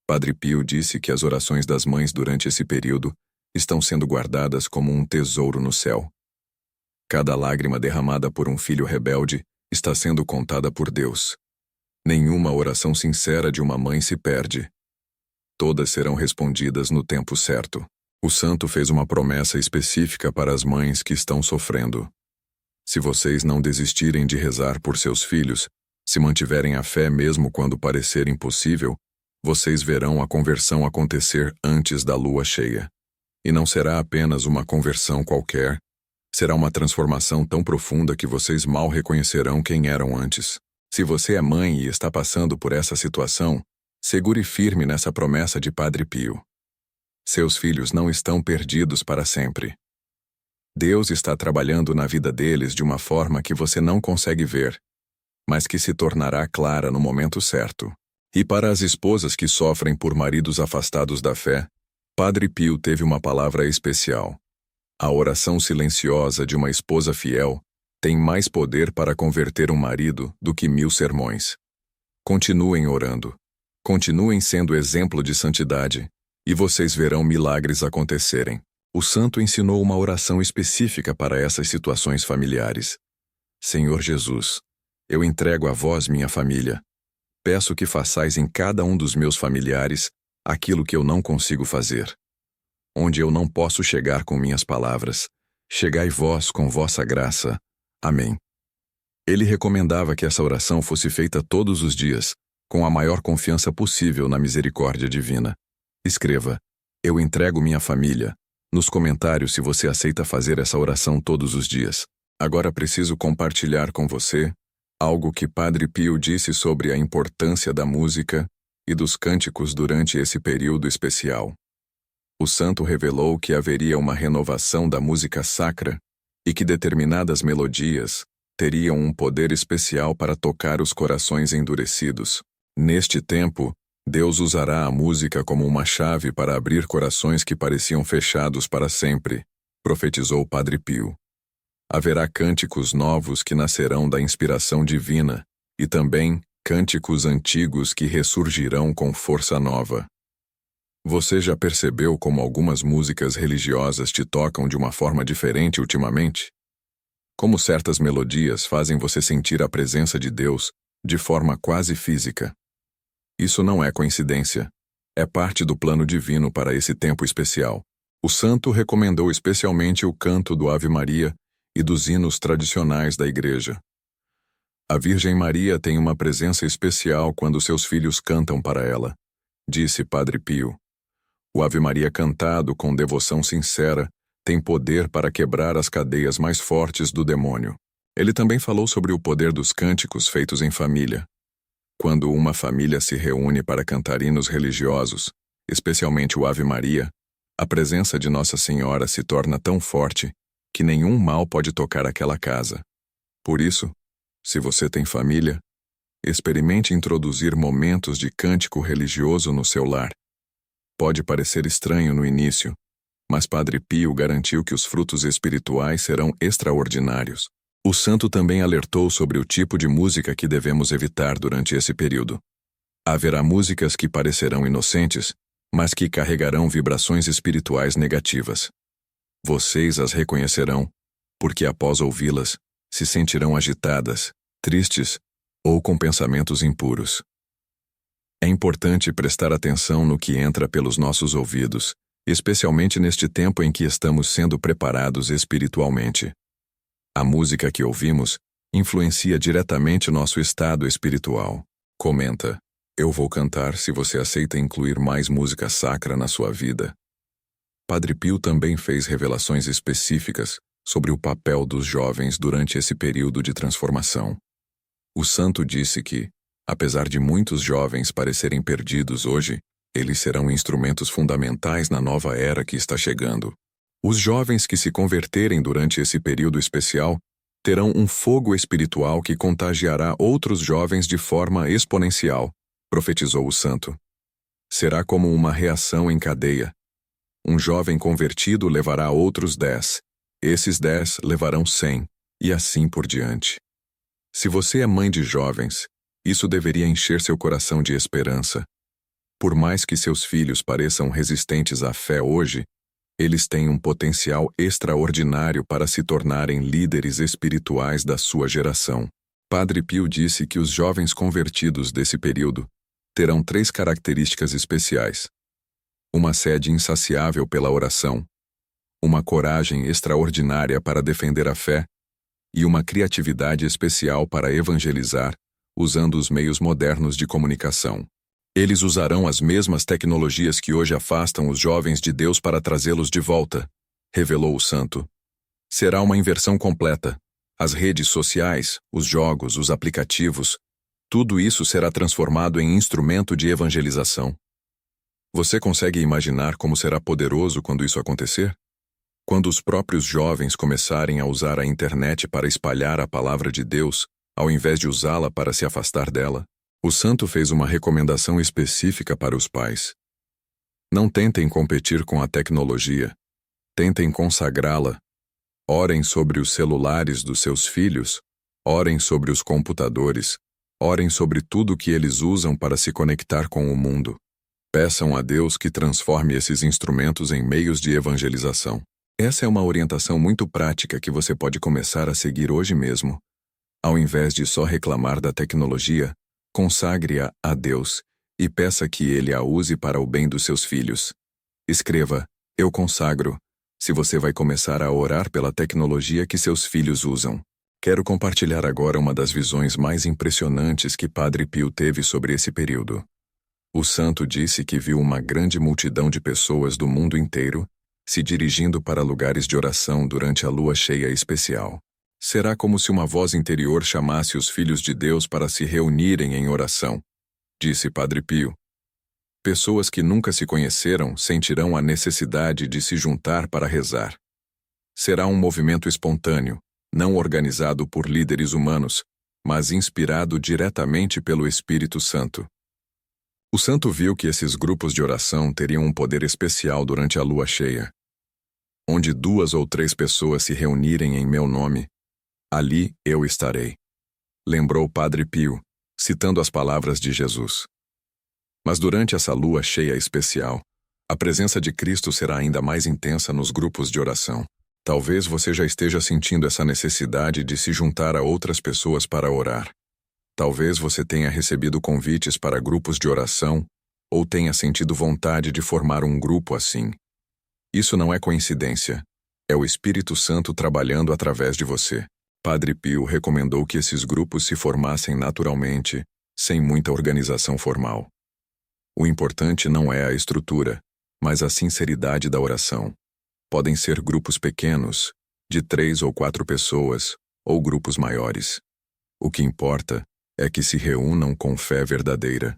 Padre Pio disse que as orações das mães durante esse período estão sendo guardadas como um tesouro no céu. Cada lágrima derramada por um filho rebelde está sendo contada por Deus. Nenhuma oração sincera de uma mãe se perde. Todas serão respondidas no tempo certo. O santo fez uma promessa específica para as mães que estão sofrendo. Se vocês não desistirem de rezar por seus filhos, se mantiverem a fé mesmo quando parecer impossível, vocês verão a conversão acontecer antes da lua cheia. E não será apenas uma conversão qualquer, será uma transformação tão profunda que vocês mal reconhecerão quem eram antes. Se você é mãe e está passando por essa situação, segure firme nessa promessa de Padre Pio. Seus filhos não estão perdidos para sempre. Deus está trabalhando na vida deles de uma forma que você não consegue ver, mas que se tornará clara no momento certo. E para as esposas que sofrem por maridos afastados da fé, Padre Pio teve uma palavra especial. A oração silenciosa de uma esposa fiel tem mais poder para converter um marido do que 1000 sermões. Continuem orando. Continuem sendo exemplo de santidade. e vocês verão milagres acontecerem. O santo ensinou uma oração específica para essas situações familiares. Senhor Jesus, eu entrego a vós minha família. Peço que façais em cada um dos meus familiares aquilo que eu não consigo fazer. Onde eu não posso chegar com minhas palavras, chegai vós com vossa graça. Amém. Ele recomendava que essa oração fosse feita todos os dias, com a maior confiança possível na misericórdia divina. Escreva, eu entrego minha família, nos comentários se você aceita fazer essa oração todos os dias. Agora preciso compartilhar com você algo que Padre Pio disse sobre a importância da música e dos cânticos durante esse período especial. O santo revelou que haveria uma renovação da música sacra e que determinadas melodias teriam um poder especial para tocar os corações endurecidos. Neste tempo, Deus usará a música como uma chave para abrir corações que pareciam fechados para sempre, profetizou Padre Pio. Haverá cânticos novos que nascerão da inspiração divina e também cânticos antigos que ressurgirão com força nova. Você já percebeu como algumas músicas religiosas te tocam de uma forma diferente ultimamente? Como certas melodias fazem você sentir a presença de Deus de forma quase física? Isso não é coincidência. É parte do plano divino para esse tempo especial. O santo recomendou especialmente o canto do Ave Maria e dos hinos tradicionais da Igreja. A Virgem Maria tem uma presença especial quando seus filhos cantam para ela, disse Padre Pio. O Ave Maria cantado com devoção sincera tem poder para quebrar as cadeias mais fortes do demônio. Ele também falou sobre o poder dos cânticos feitos em família. Quando uma família se reúne para cantar hinos religiosos, especialmente o Ave Maria, a presença de Nossa Senhora se torna tão forte que nenhum mal pode tocar aquela casa. Por isso, se você tem família, experimente introduzir momentos de cântico religioso no seu lar. Pode parecer estranho no início, mas Padre Pio garantiu que os frutos espirituais serão extraordinários. O santo também alertou sobre o tipo de música que devemos evitar durante esse período. Haverá músicas que parecerão inocentes, mas que carregarão vibrações espirituais negativas. Vocês as reconhecerão, porque após ouvi-las, se sentirão agitadas, tristes ou com pensamentos impuros. É importante prestar atenção no que entra pelos nossos ouvidos, especialmente neste tempo em que estamos sendo preparados espiritualmente. A música que ouvimos influencia diretamente nosso estado espiritual. Comenta, eu vou cantar se você aceita incluir mais música sacra na sua vida. Padre Pio também fez revelações específicas sobre o papel dos jovens durante esse período de transformação. O santo disse que, apesar de muitos jovens parecerem perdidos hoje, eles serão instrumentos fundamentais na nova era que está chegando. Os jovens que se converterem durante esse período especial terão um fogo espiritual que contagiará outros jovens de forma exponencial, profetizou o santo. Será como uma reação em cadeia. Um jovem convertido levará outros 10. Esses 10 levarão 100, e assim por diante. Se você é mãe de jovens, isso deveria encher seu coração de esperança. Por mais que seus filhos pareçam resistentes à fé hoje, eles têm um potencial extraordinário para se tornarem líderes espirituais da sua geração. Padre Pio disse que os jovens convertidos desse período terão 3 características especiais: uma sede insaciável pela oração, uma coragem extraordinária para defender a fé e uma criatividade especial para evangelizar, usando os meios modernos de comunicação. Eles usarão as mesmas tecnologias que hoje afastam os jovens de Deus para trazê-los de volta, revelou o santo. Será uma inversão completa. As redes sociais, os jogos, os aplicativos, tudo isso será transformado em instrumento de evangelização. Você consegue imaginar como será poderoso quando isso acontecer? Quando os próprios jovens começarem a usar a internet para espalhar a palavra de Deus, ao invés de usá-la para se afastar dela, o santo fez uma recomendação específica para os pais. Não tentem competir com a tecnologia. Tentem consagrá-la. Orem sobre os celulares dos seus filhos. Orem sobre os computadores. Orem sobre tudo que eles usam para se conectar com o mundo. Peçam a Deus que transforme esses instrumentos em meios de evangelização. Essa é uma orientação muito prática que você pode começar a seguir hoje mesmo. Ao invés de só reclamar da tecnologia, consagre-a a Deus e peça que Ele a use para o bem dos seus filhos. Escreva: eu consagro, se você vai começar a orar pela tecnologia que seus filhos usam. Quero compartilhar agora uma das visões mais impressionantes que Padre Pio teve sobre esse período. O santo disse que viu uma grande multidão de pessoas do mundo inteiro se dirigindo para lugares de oração durante a lua cheia especial. Será como se uma voz interior chamasse os filhos de Deus para se reunirem em oração, disse Padre Pio. Pessoas que nunca se conheceram sentirão a necessidade de se juntar para rezar. Será um movimento espontâneo, não organizado por líderes humanos, mas inspirado diretamente pelo Espírito Santo. O santo viu que esses grupos de oração teriam um poder especial durante a lua cheia. Onde 2 ou 3 pessoas se reunirem em meu nome, ali eu estarei. Lembrou Padre Pio, citando as palavras de Jesus. Mas durante essa lua cheia especial, a presença de Cristo será ainda mais intensa nos grupos de oração. Talvez você já esteja sentindo essa necessidade de se juntar a outras pessoas para orar. Talvez você tenha recebido convites para grupos de oração ou tenha sentido vontade de formar um grupo assim. Isso não é coincidência. É o Espírito Santo trabalhando através de você. Padre Pio recomendou que esses grupos se formassem naturalmente, sem muita organização formal. O importante não é a estrutura, mas a sinceridade da oração. Podem ser grupos pequenos, de 3 ou 4 pessoas, ou grupos maiores. O que importa é que se reúnam com fé verdadeira.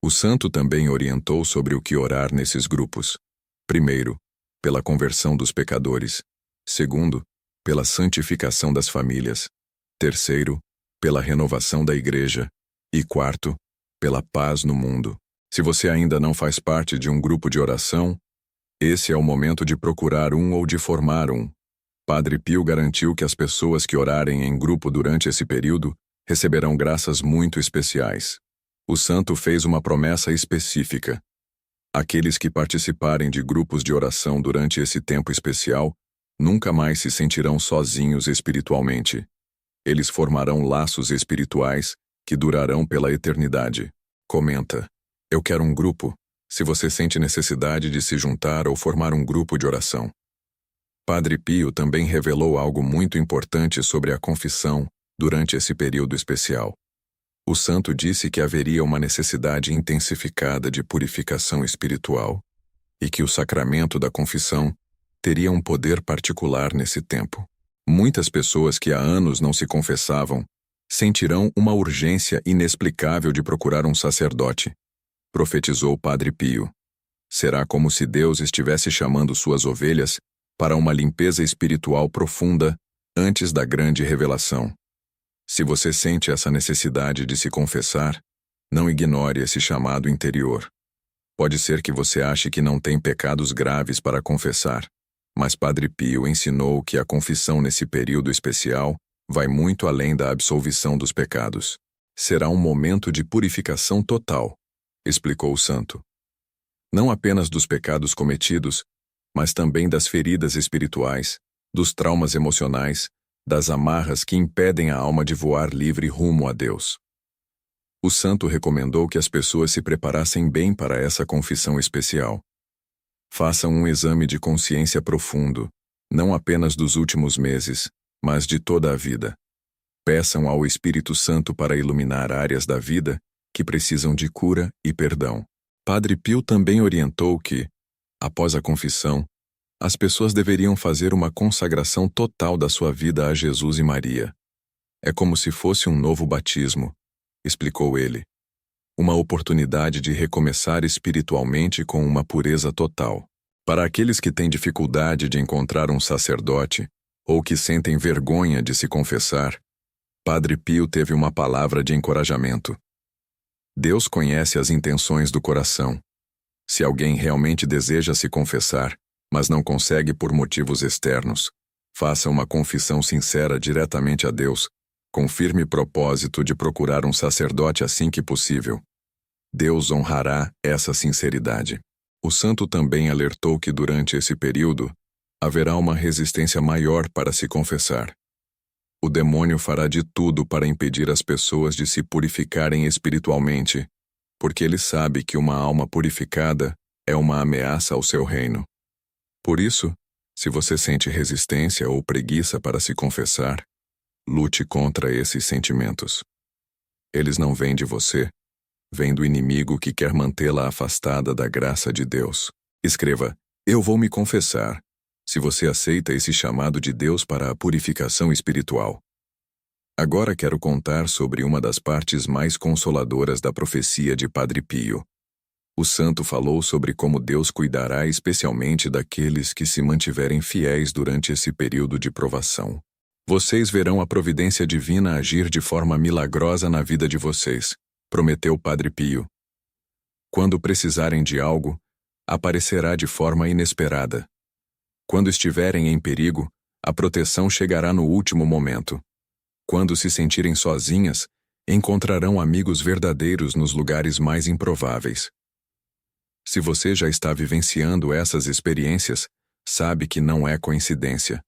O santo também orientou sobre o que orar nesses grupos. Primeiro, pela conversão dos pecadores. Segundo, pela santificação das famílias. Terceiro, pela renovação da igreja. E quarto, pela paz no mundo. Se você ainda não faz parte de um grupo de oração, esse é o momento de procurar um ou de formar um. Padre Pio garantiu que as pessoas que orarem em grupo durante esse período receberão graças muito especiais. O santo fez uma promessa específica. Aqueles que participarem de grupos de oração durante esse tempo especial nunca mais se sentirão sozinhos espiritualmente. Eles formarão laços espirituais que durarão pela eternidade. Comenta: eu quero um grupo, se você sente necessidade de se juntar ou formar um grupo de oração. Padre Pio também revelou algo muito importante sobre a confissão durante esse período especial. O santo disse que haveria uma necessidade intensificada de purificação espiritual e que o sacramento da confissão teria um poder particular nesse tempo. Muitas pessoas que há anos não se confessavam sentirão uma urgência inexplicável de procurar um sacerdote, profetizou Padre Pio. Será como se Deus estivesse chamando suas ovelhas para uma limpeza espiritual profunda antes da grande revelação. Se você sente essa necessidade de se confessar, não ignore esse chamado interior. Pode ser que você ache que não tem pecados graves para confessar, mas Padre Pio ensinou que a confissão nesse período especial vai muito além da absolvição dos pecados. Será um momento de purificação total, explicou o santo. Não apenas dos pecados cometidos, mas também das feridas espirituais, dos traumas emocionais, das amarras que impedem a alma de voar livre rumo a Deus. O santo recomendou que as pessoas se preparassem bem para essa confissão especial. Façam um exame de consciência profundo, não apenas dos últimos meses, mas de toda a vida. Peçam ao Espírito Santo para iluminar áreas da vida que precisam de cura e perdão. Padre Pio também orientou que, após a confissão, as pessoas deveriam fazer uma consagração total da sua vida a Jesus e Maria. É como se fosse um novo batismo, explicou ele. Uma oportunidade de recomeçar espiritualmente com uma pureza total. Para aqueles que têm dificuldade de encontrar um sacerdote ou que sentem vergonha de se confessar, Padre Pio teve uma palavra de encorajamento. Deus conhece as intenções do coração. Se alguém realmente deseja se confessar, mas não consegue por motivos externos, faça uma confissão sincera diretamente a Deus, com firme propósito de procurar um sacerdote assim que possível. Deus honrará essa sinceridade. O santo também alertou que durante esse período haverá uma resistência maior para se confessar. O demônio fará de tudo para impedir as pessoas de se purificarem espiritualmente, porque ele sabe que uma alma purificada é uma ameaça ao seu reino. Por isso, se você sente resistência ou preguiça para se confessar, lute contra esses sentimentos. Eles não vêm de você, vêm do inimigo que quer mantê-la afastada da graça de Deus. Escreva: eu vou me confessar, se você aceita esse chamado de Deus para a purificação espiritual. Agora quero contar sobre uma das partes mais consoladoras da profecia de Padre Pio. O santo falou sobre como Deus cuidará especialmente daqueles que se mantiverem fiéis durante esse período de provação. Vocês verão a providência divina agir de forma milagrosa na vida de vocês, prometeu Padre Pio. Quando precisarem de algo, aparecerá de forma inesperada. Quando estiverem em perigo, a proteção chegará no último momento. Quando se sentirem sozinhas, encontrarão amigos verdadeiros nos lugares mais improváveis. Se você já está vivenciando essas experiências, sabe que não é coincidência.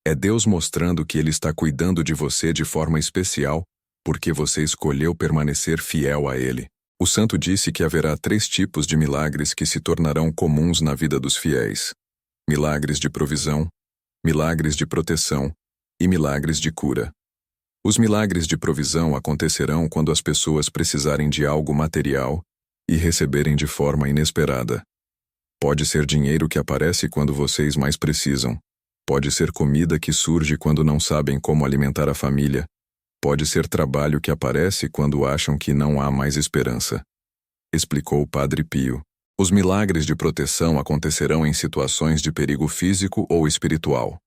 É Deus mostrando que Ele está cuidando de você de forma especial, porque você escolheu permanecer fiel a Ele. O santo disse que haverá 3 tipos de milagres que se tornarão comuns na vida dos fiéis: milagres de provisão, milagres de proteção e milagres de cura. Os milagres de provisão acontecerão quando as pessoas precisarem de algo material e receberem de forma inesperada. Pode ser dinheiro que aparece quando vocês mais precisam. Pode ser comida que surge quando não sabem como alimentar a família. Pode ser trabalho que aparece quando acham que não há mais esperança. Explicou o Padre Pio. Os milagres de proteção acontecerão em situações de perigo físico ou espiritual.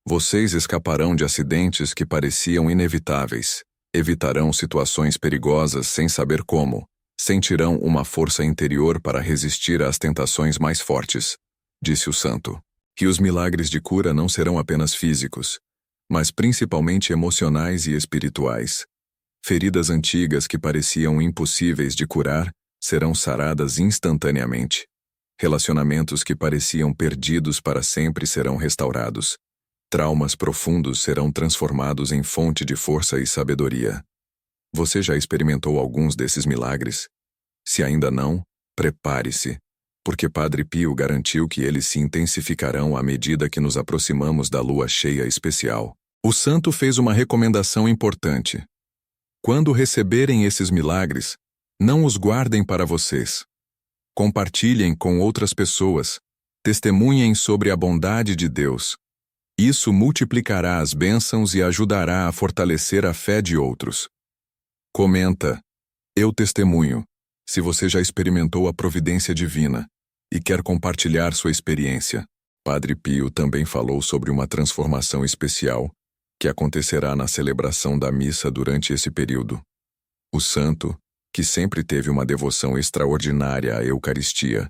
Vocês escaparão de acidentes que pareciam inevitáveis, evitarão situações perigosas sem saber como, sentirão uma força interior para resistir às tentações mais fortes, disse o santo. E os milagres de cura não serão apenas físicos, mas principalmente emocionais e espirituais. Feridas antigas que pareciam impossíveis de curar serão saradas instantaneamente. Relacionamentos que pareciam perdidos para sempre serão restaurados. Traumas profundos serão transformados em fonte de força e sabedoria. Você já experimentou alguns desses milagres? Se ainda não, prepare-se, porque Padre Pio garantiu que eles se intensificarão à medida que nos aproximamos da lua cheia especial. O santo fez uma recomendação importante. Quando receberem esses milagres, não os guardem para vocês. Compartilhem com outras pessoas, testemunhem sobre a bondade de Deus. Isso multiplicará as bênçãos e ajudará a fortalecer a fé de outros. Comenta: eu testemunho, se você já experimentou a providência divina e quer compartilhar sua experiência. Padre Pio também falou sobre uma transformação especial que acontecerá na celebração da missa durante esse período. O santo, que sempre teve uma devoção extraordinária à Eucaristia,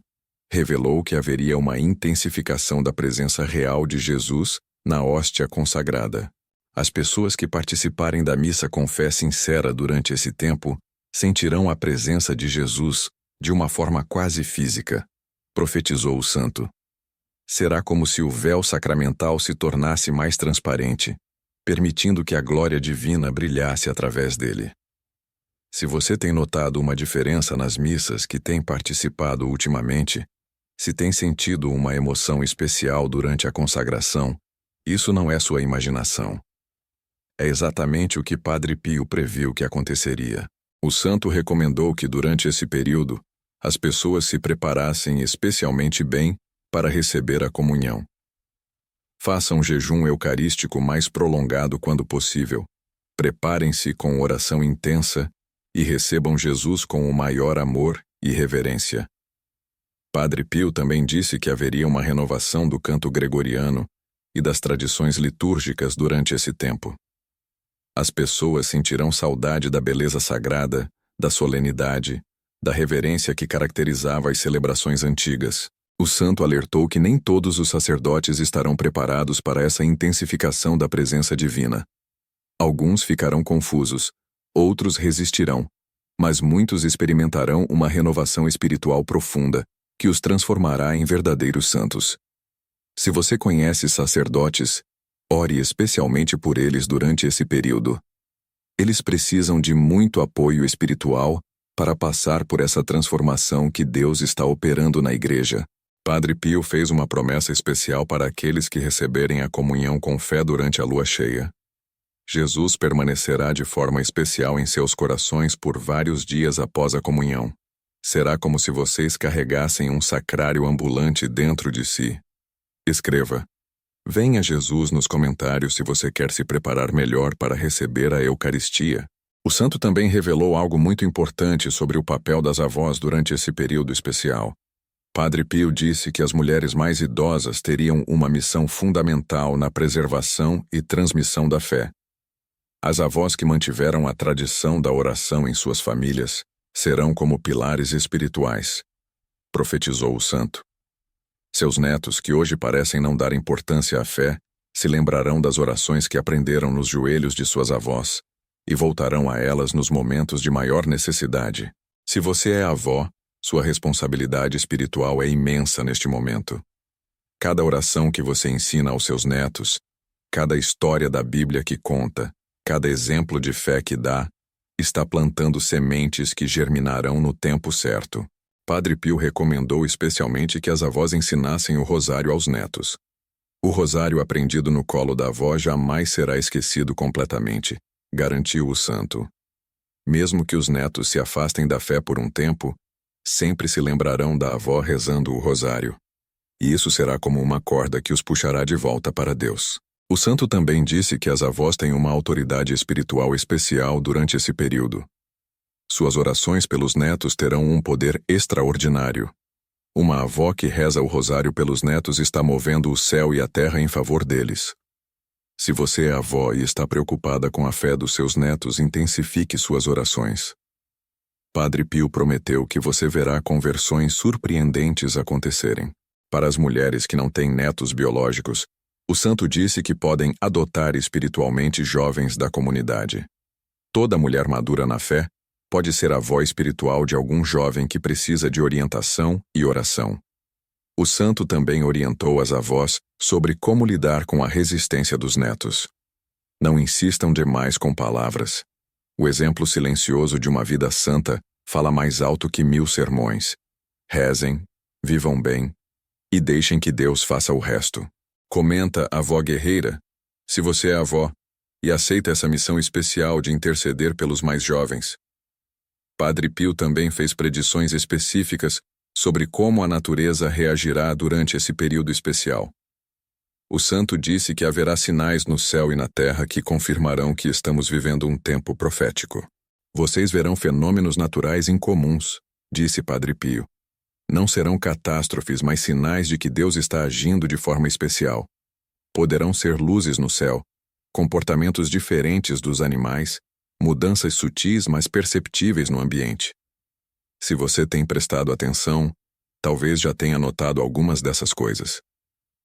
revelou que haveria uma intensificação da presença real de Jesus na hóstia consagrada. As pessoas que participarem da missa com fé sincera durante esse tempo sentirão a presença de Jesus de uma forma quase física, profetizou o santo. Será como se o véu sacramental se tornasse mais transparente, permitindo que a glória divina brilhasse através dele. Se você tem notado uma diferença nas missas que tem participado ultimamente, se tem sentido uma emoção especial durante a consagração, isso não é sua imaginação. É exatamente o que Padre Pio previu que aconteceria. O santo recomendou que durante esse período, as pessoas se preparassem especialmente bem para receber a comunhão. Façam um jejum eucarístico mais prolongado quando possível. Preparem-se com oração intensa e recebam Jesus com o maior amor e reverência. Padre Pio também disse que haveria uma renovação do canto gregoriano e das tradições litúrgicas durante esse tempo. As pessoas sentirão saudade da beleza sagrada, da solenidade, da reverência que caracterizava as celebrações antigas. O santo alertou que nem todos os sacerdotes estarão preparados para essa intensificação da presença divina. Alguns ficarão confusos, outros resistirão, mas muitos experimentarão uma renovação espiritual profunda, que os transformará em verdadeiros santos. Se você conhece sacerdotes, ore especialmente por eles durante esse período. Eles precisam de muito apoio espiritual para passar por essa transformação que Deus está operando na igreja. Padre Pio fez uma promessa especial para aqueles que receberem a comunhão com fé durante a lua cheia. Jesus permanecerá de forma especial em seus corações por vários dias após a comunhão. Será como se vocês carregassem um sacrário ambulante dentro de si. Escreva: venha Jesus nos comentários se você quer se preparar melhor para receber a Eucaristia. O santo também revelou algo muito importante sobre o papel das avós durante esse período especial. Padre Pio disse que as mulheres mais idosas teriam uma missão fundamental na preservação e transmissão da fé. As avós que mantiveram a tradição da oração em suas famílias serão como pilares espirituais, profetizou o santo. Seus netos, que hoje parecem não dar importância à fé, se lembrarão das orações que aprenderam nos joelhos de suas avós e voltarão a elas nos momentos de maior necessidade. Se você é avó, sua responsabilidade espiritual é imensa neste momento. Cada oração que você ensina aos seus netos, cada história da Bíblia que conta, cada exemplo de fé que dá, está plantando sementes que germinarão no tempo certo. Padre Pio recomendou especialmente que as avós ensinassem o rosário aos netos. O rosário aprendido no colo da avó jamais será esquecido completamente, garantiu o santo. Mesmo que os netos se afastem da fé por um tempo, sempre se lembrarão da avó rezando o rosário. E isso será como uma corda que os puxará de volta para Deus. O santo também disse que as avós têm uma autoridade espiritual especial durante esse período. Suas orações pelos netos terão um poder extraordinário. Uma avó que reza o rosário pelos netos está movendo o céu e a terra em favor deles. Se você é avó e está preocupada com a fé dos seus netos, intensifique suas orações. Padre Pio prometeu que você verá conversões surpreendentes acontecerem. Para as mulheres que não têm netos biológicos, o santo disse que podem adotar espiritualmente jovens da comunidade. Toda mulher madura na fé pode ser avó espiritual de algum jovem que precisa de orientação e oração. O santo também orientou as avós sobre como lidar com a resistência dos netos. Não insistam demais com palavras. O exemplo silencioso de uma vida santa fala mais alto que 1000 sermões. Rezem, vivam bem e deixem que Deus faça o resto. Comenta a avó guerreira: se você é avó e aceita essa missão especial de interceder pelos mais jovens. Padre Pio também fez predições específicas sobre como a natureza reagirá durante esse período especial. O santo disse que haverá sinais no céu e na terra que confirmarão que estamos vivendo um tempo profético. Vocês verão fenômenos naturais incomuns, disse Padre Pio. Não serão catástrofes, mas sinais de que Deus está agindo de forma especial. Poderão ser luzes no céu, comportamentos diferentes dos animais, mudanças sutis mas perceptíveis no ambiente. Se você tem prestado atenção, talvez já tenha notado algumas dessas coisas.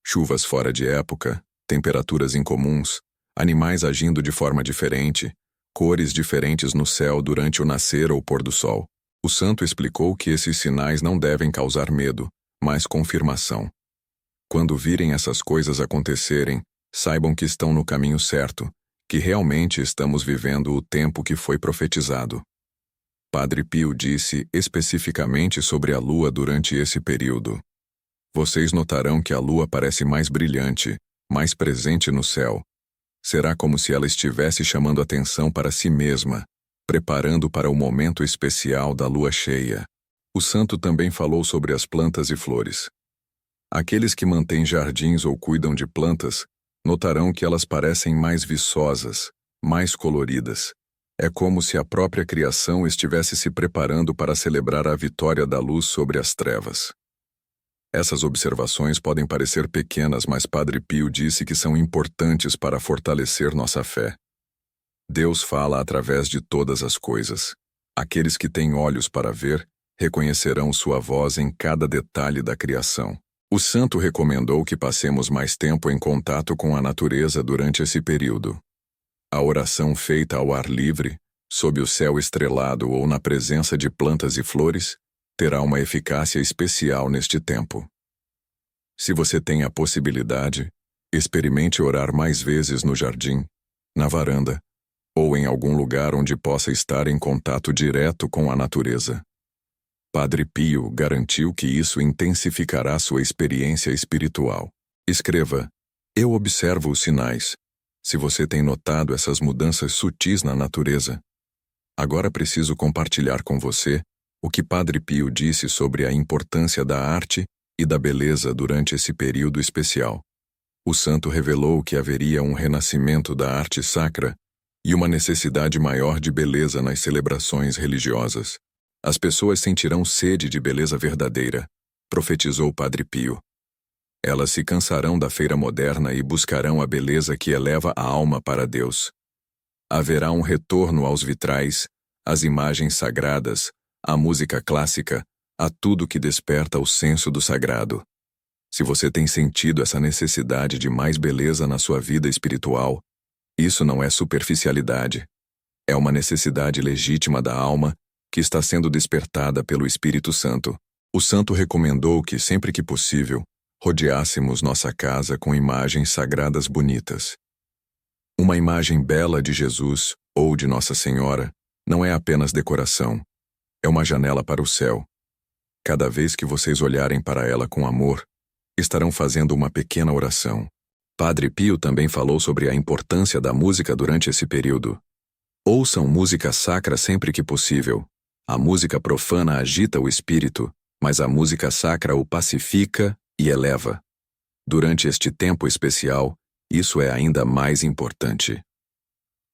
Chuvas fora de época, temperaturas incomuns, animais agindo de forma diferente, cores diferentes no céu durante o nascer ou pôr do sol. O santo explicou que esses sinais não devem causar medo, mas confirmação. Quando virem essas coisas acontecerem, saibam que estão no caminho certo, que realmente estamos vivendo o tempo que foi profetizado. Padre Pio disse especificamente sobre a lua durante esse período. Vocês notarão que a lua parece mais brilhante, mais presente no céu. Será como se ela estivesse chamando atenção para si mesma, preparando para o momento especial da lua cheia. O santo também falou sobre as plantas e flores. Aqueles que mantêm jardins ou cuidam de plantas notarão que elas parecem mais viçosas, mais coloridas. É como se a própria criação estivesse se preparando para celebrar a vitória da luz sobre as trevas. Essas observações podem parecer pequenas, mas Padre Pio disse que são importantes para fortalecer nossa fé. Deus fala através de todas as coisas. Aqueles que têm olhos para ver reconhecerão sua voz em cada detalhe da criação. O santo recomendou que passemos mais tempo em contato com a natureza durante esse período. A oração feita ao ar livre, sob o céu estrelado ou na presença de plantas e flores, terá uma eficácia especial neste tempo. Se você tem a possibilidade, experimente orar mais vezes no jardim, na varanda, ou em algum lugar onde possa estar em contato direto com a natureza. Padre Pio garantiu que isso intensificará sua experiência espiritual. Escreva: eu observo os sinais. Se você tem notado essas mudanças sutis na natureza. Agora preciso compartilhar com você o que Padre Pio disse sobre a importância da arte e da beleza durante esse período especial. O santo revelou que haveria um renascimento da arte sacra e uma necessidade maior de beleza nas celebrações religiosas. As pessoas sentirão sede de beleza verdadeira, profetizou Padre Pio. Elas se cansarão da feira moderna e buscarão a beleza que eleva a alma para Deus. Haverá um retorno aos vitrais, às imagens sagradas, à música clássica, a tudo que desperta o senso do sagrado. Se você tem sentido essa necessidade de mais beleza na sua vida espiritual, isso não é superficialidade. É uma necessidade legítima da alma que está sendo despertada pelo Espírito Santo. O santo recomendou que, sempre que possível, rodeássemos nossa casa com imagens sagradas bonitas. Uma imagem bela de Jesus ou de Nossa Senhora não é apenas decoração, é uma janela para o céu. Cada vez que vocês olharem para ela com amor, estarão fazendo uma pequena oração. Padre Pio também falou sobre a importância da música durante esse período. Ouçam música sacra sempre que possível. A música profana agita o espírito, mas a música sacra o pacifica e eleva. Durante este tempo especial, isso é ainda mais importante.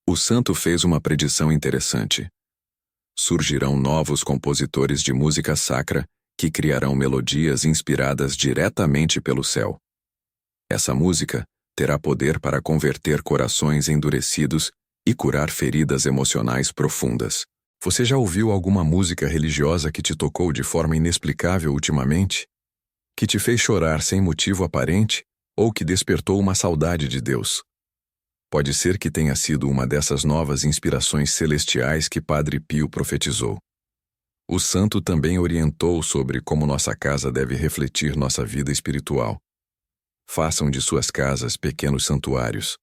O santo fez uma predição interessante. Surgirão novos compositores de música sacra que criarão melodias inspiradas diretamente pelo céu. Essa música terá poder para converter corações endurecidos e curar feridas emocionais profundas. Você já ouviu alguma música religiosa que te tocou de forma inexplicável ultimamente? Que te fez chorar sem motivo aparente ou que despertou uma saudade de Deus? Pode ser que tenha sido uma dessas novas inspirações celestiais que Padre Pio profetizou. O santo também orientou sobre como nossa casa deve refletir nossa vida espiritual. Façam de suas casas pequenos santuários.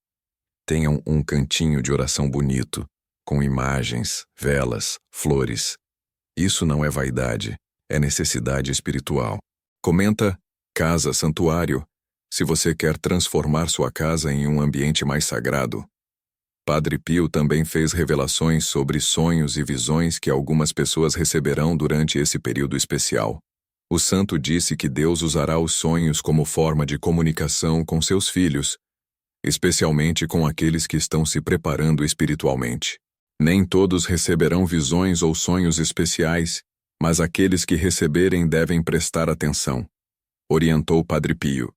Tenham um cantinho de oração bonito, com imagens, velas, flores. Isso não é vaidade, é necessidade espiritual. Comenta Casa Santuário, se você quer transformar sua casa em um ambiente mais sagrado. Padre Pio também fez revelações sobre sonhos e visões que algumas pessoas receberão durante esse período especial. O santo disse que Deus usará os sonhos como forma de comunicação com seus filhos, especialmente com aqueles que estão se preparando espiritualmente. Nem todos receberão visões ou sonhos especiais, mas aqueles que receberem devem prestar atenção, orientou Padre Pio.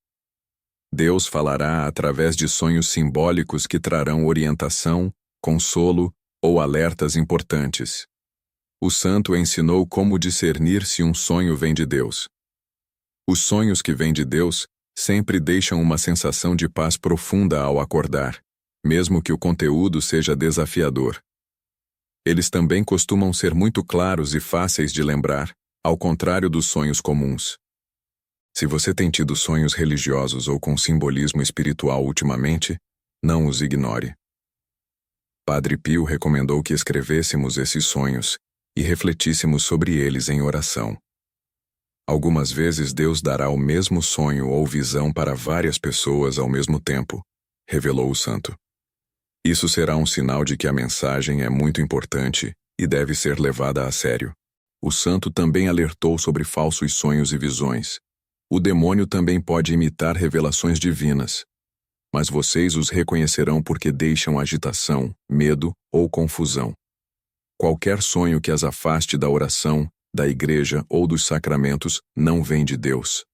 Deus falará através de sonhos simbólicos que trarão orientação, consolo ou alertas importantes. O santo ensinou como discernir se um sonho vem de Deus. Os sonhos que vêm de Deus sempre deixam uma sensação de paz profunda ao acordar, mesmo que o conteúdo seja desafiador. Eles também costumam ser muito claros e fáceis de lembrar, ao contrário dos sonhos comuns. Se você tem tido sonhos religiosos ou com simbolismo espiritual ultimamente, não os ignore. Padre Pio recomendou que escrevêssemos esses sonhos e refletíssemos sobre eles em oração. Algumas vezes Deus dará o mesmo sonho ou visão para várias pessoas ao mesmo tempo, revelou o santo. Isso será um sinal de que a mensagem é muito importante e deve ser levada a sério. O santo também alertou sobre falsos sonhos e visões. O demônio também pode imitar revelações divinas, mas vocês os reconhecerão porque deixam agitação, medo ou confusão. Qualquer sonho que as afaste da oração, da igreja ou dos sacramentos não vem de Deus.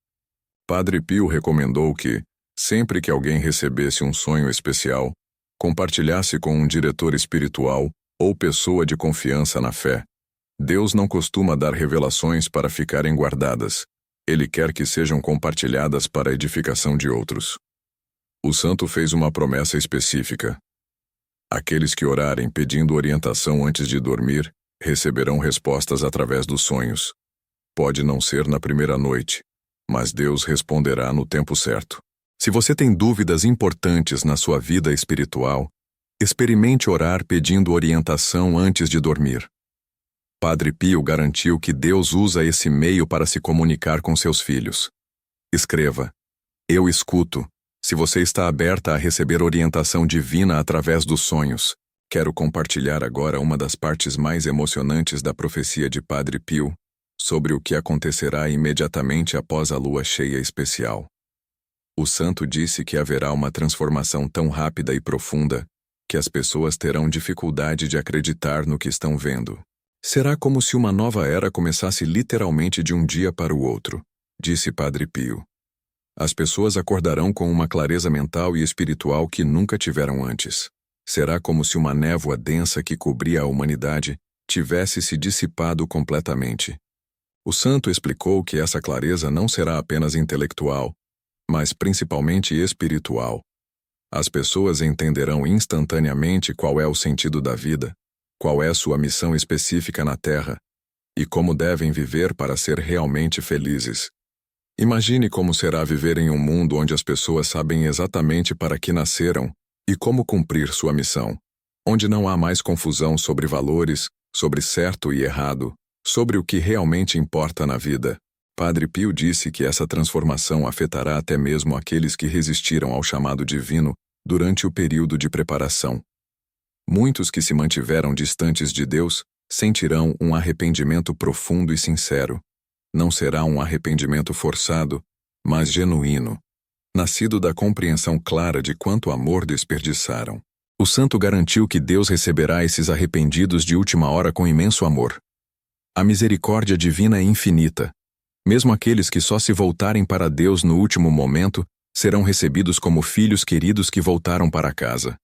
Padre Pio recomendou que, sempre que alguém recebesse um sonho especial, compartilhasse com um diretor espiritual ou pessoa de confiança na fé. Deus não costuma dar revelações para ficarem guardadas. Ele quer que sejam compartilhadas para a edificação de outros. O santo fez uma promessa específica. Aqueles que orarem pedindo orientação antes de dormir receberão respostas através dos sonhos. Pode não ser na primeira noite, mas Deus responderá no tempo certo. Se você tem dúvidas importantes na sua vida espiritual, experimente orar pedindo orientação antes de dormir. Padre Pio garantiu que Deus usa esse meio para se comunicar com seus filhos. Escreva: Eu escuto. Se você está aberta a receber orientação divina através dos sonhos. Quero compartilhar agora uma das partes mais emocionantes da profecia de Padre Pio, sobre o que acontecerá imediatamente após a lua cheia especial. O santo disse que haverá uma transformação tão rápida e profunda que as pessoas terão dificuldade de acreditar no que estão vendo. Será como se uma nova era começasse literalmente de um dia para o outro, disse Padre Pio. As pessoas acordarão com uma clareza mental e espiritual que nunca tiveram antes. Será como se uma névoa densa que cobria a humanidade tivesse se dissipado completamente. O santo explicou que essa clareza não será apenas intelectual, mas principalmente espiritual. As pessoas entenderão instantaneamente qual é o sentido da vida, qual é sua missão específica na Terra e como devem viver para ser realmente felizes. Imagine como será viver em um mundo onde as pessoas sabem exatamente para que nasceram e como cumprir sua missão, onde não há mais confusão sobre valores, sobre certo e errado, sobre o que realmente importa na vida. Padre Pio disse que essa transformação afetará até mesmo aqueles que resistiram ao chamado divino durante o período de preparação. Muitos que se mantiveram distantes de Deus sentirão um arrependimento profundo e sincero. Não será um arrependimento forçado, mas genuíno, nascido da compreensão clara de quanto amor desperdiçaram. O santo garantiu que Deus receberá esses arrependidos de última hora com imenso amor. A misericórdia divina é infinita. Mesmo aqueles que só se voltarem para Deus no último momento serão recebidos como filhos queridos que voltaram para casa.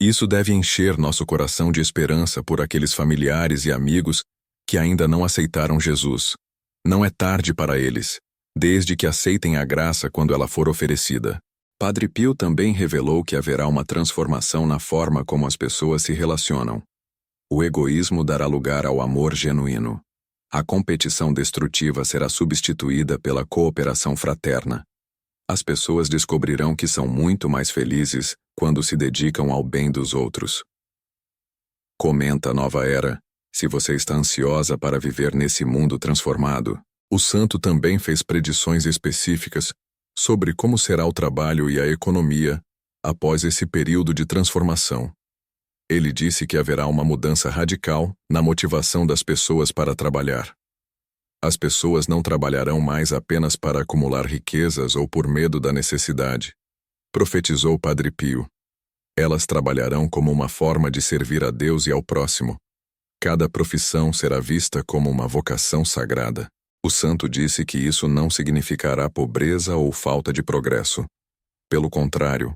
Isso deve encher nosso coração de esperança por aqueles familiares e amigos que ainda não aceitaram Jesus. Não é tarde para eles, desde que aceitem a graça quando ela for oferecida. Padre Pio também revelou que haverá uma transformação na forma como as pessoas se relacionam. O egoísmo dará lugar ao amor genuíno. A competição destrutiva será substituída pela cooperação fraterna. As pessoas descobrirão que são muito mais felizes quando se dedicam ao bem dos outros. Comenta a nova era. Se você está ansiosa para viver nesse mundo transformado, o santo também fez predições específicas sobre como será o trabalho e a economia após esse período de transformação. Ele disse que haverá uma mudança radical na motivação das pessoas para trabalhar. As pessoas não trabalharão mais apenas para acumular riquezas ou por medo da necessidade, profetizou Padre Pio. Elas trabalharão como uma forma de servir a Deus e ao próximo. Cada profissão será vista como uma vocação sagrada. O santo disse que isso não significará pobreza ou falta de progresso. Pelo contrário,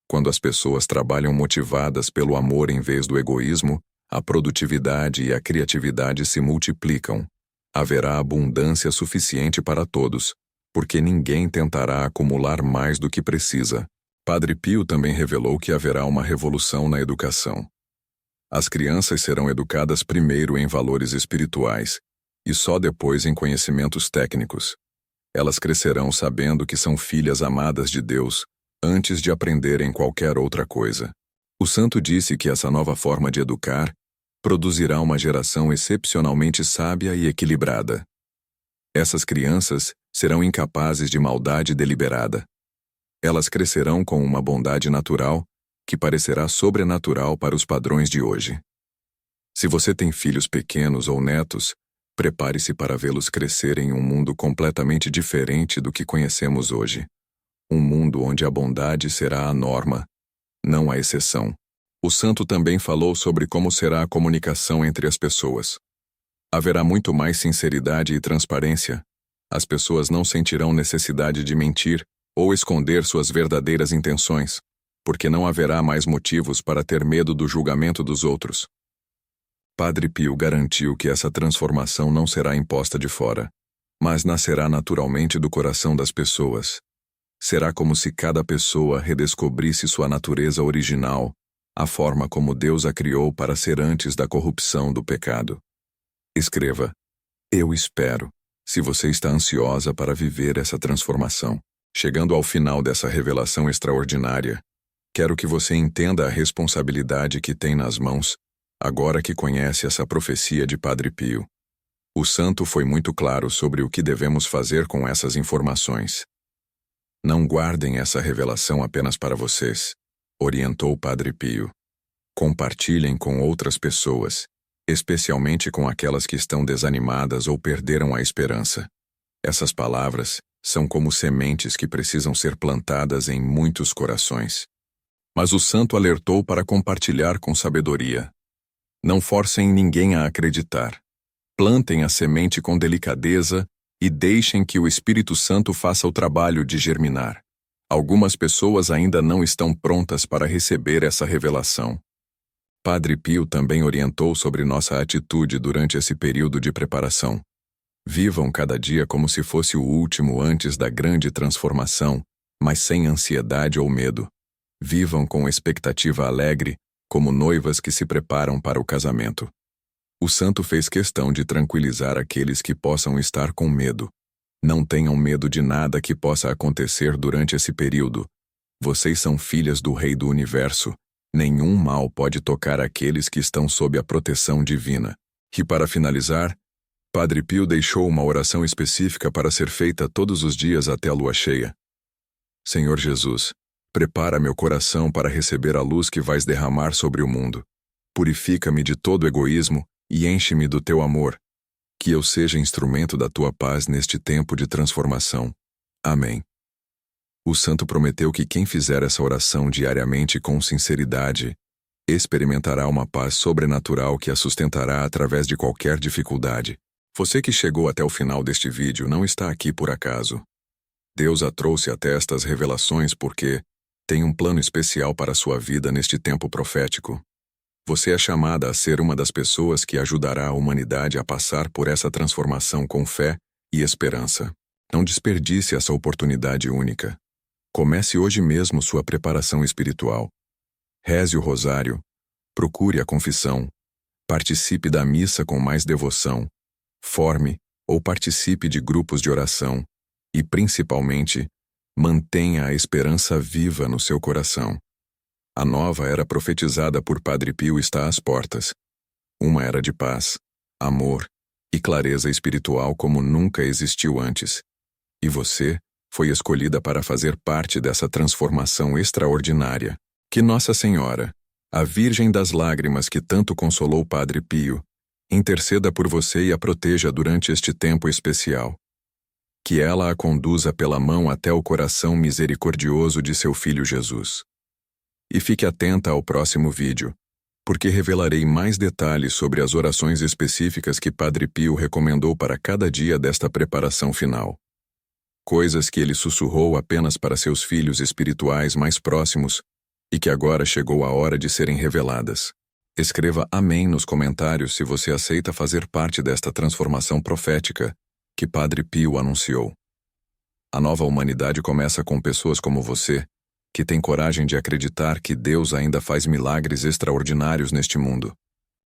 quando as pessoas trabalham motivadas pelo amor em vez do egoísmo, a produtividade e a criatividade se multiplicam. Haverá abundância suficiente para todos, porque ninguém tentará acumular mais do que precisa. Padre Pio também revelou que haverá uma revolução na educação. As crianças serão educadas primeiro em valores espirituais e só depois em conhecimentos técnicos. Elas crescerão sabendo que são filhas amadas de Deus antes de aprenderem qualquer outra coisa. O santo disse que essa nova forma de educar produzirá uma geração excepcionalmente sábia e equilibrada. Essas crianças serão incapazes de maldade deliberada. Elas crescerão com uma bondade natural que parecerá sobrenatural para os padrões de hoje. Se você tem filhos pequenos ou netos, prepare-se para vê-los crescer em um mundo completamente diferente do que conhecemos hoje. Um mundo onde a bondade será a norma, não a exceção. O santo também falou sobre como será a comunicação entre as pessoas. Haverá muito mais sinceridade e transparência. As pessoas não sentirão necessidade de mentir ou esconder suas verdadeiras intenções, porque não haverá mais motivos para ter medo do julgamento dos outros. Padre Pio garantiu que essa transformação não será imposta de fora, mas nascerá naturalmente do coração das pessoas. Será como se cada pessoa redescobrisse sua natureza original a forma como Deus a criou para ser antes da corrupção do pecado. Escreva: eu espero, se você está ansiosa para viver essa transformação. Chegando ao final dessa revelação extraordinária, quero que você entenda a responsabilidade que tem nas mãos, agora que conhece essa profecia de Padre Pio. O santo foi muito claro sobre o que devemos fazer com essas informações. Não guardem essa revelação apenas para vocês, orientou Padre Pio. Compartilhem com outras pessoas, especialmente com aquelas que estão desanimadas ou perderam a esperança. Essas palavras são como sementes que precisam ser plantadas em muitos corações. Mas o santo alertou para compartilhar com sabedoria. Não forcem ninguém a acreditar. Plantem a semente com delicadeza e deixem que o Espírito Santo faça o trabalho de germinar. Algumas pessoas ainda não estão prontas para receber essa revelação. Padre Pio também orientou sobre nossa atitude durante esse período de preparação. Vivam cada dia como se fosse o último antes da grande transformação, mas sem ansiedade ou medo. Vivam com expectativa alegre, como noivas que se preparam para o casamento. O santo fez questão de tranquilizar aqueles que possam estar com medo. Não tenham medo de nada que possa acontecer durante esse período. Vocês são filhas do Rei do Universo. Nenhum mal pode tocar aqueles que estão sob a proteção divina. E para finalizar, Padre Pio deixou uma oração específica para ser feita todos os dias até a lua cheia. Senhor Jesus, prepara meu coração para receber a luz que vais derramar sobre o mundo. Purifica-me de todo egoísmo e enche-me do teu amor. Que eu seja instrumento da tua paz neste tempo de transformação. Amém. O santo prometeu que quem fizer essa oração diariamente com sinceridade experimentará uma paz sobrenatural que a sustentará através de qualquer dificuldade. Você que chegou até o final deste vídeo não está aqui por acaso. Deus a trouxe até estas revelações porque tem um plano especial para a sua vida neste tempo profético. Você é chamada a ser uma das pessoas que ajudará a humanidade a passar por essa transformação com fé e esperança. Não desperdice essa oportunidade única. Comece hoje mesmo sua preparação espiritual. Reze o rosário, procure a confissão, participe da missa com mais devoção, forme ou participe de grupos de oração e, principalmente, mantenha a esperança viva no seu coração. A nova era profetizada por Padre Pio está às portas. Uma era de paz, amor e clareza espiritual como nunca existiu antes. E você foi escolhida para fazer parte dessa transformação extraordinária. Que Nossa Senhora, a Virgem das Lágrimas que tanto consolou Padre Pio, interceda por você e a proteja durante este tempo especial. Que ela a conduza pela mão até o coração misericordioso de seu Filho Jesus. E fique atenta ao próximo vídeo, porque revelarei mais detalhes sobre as orações específicas que Padre Pio recomendou para cada dia desta preparação final. Coisas que ele sussurrou apenas para seus filhos espirituais mais próximos e que agora chegou a hora de serem reveladas. Escreva amém nos comentários se você aceita fazer parte desta transformação profética que Padre Pio anunciou. A nova humanidade começa com pessoas como você, que têm coragem de acreditar que Deus ainda faz milagres extraordinários neste mundo.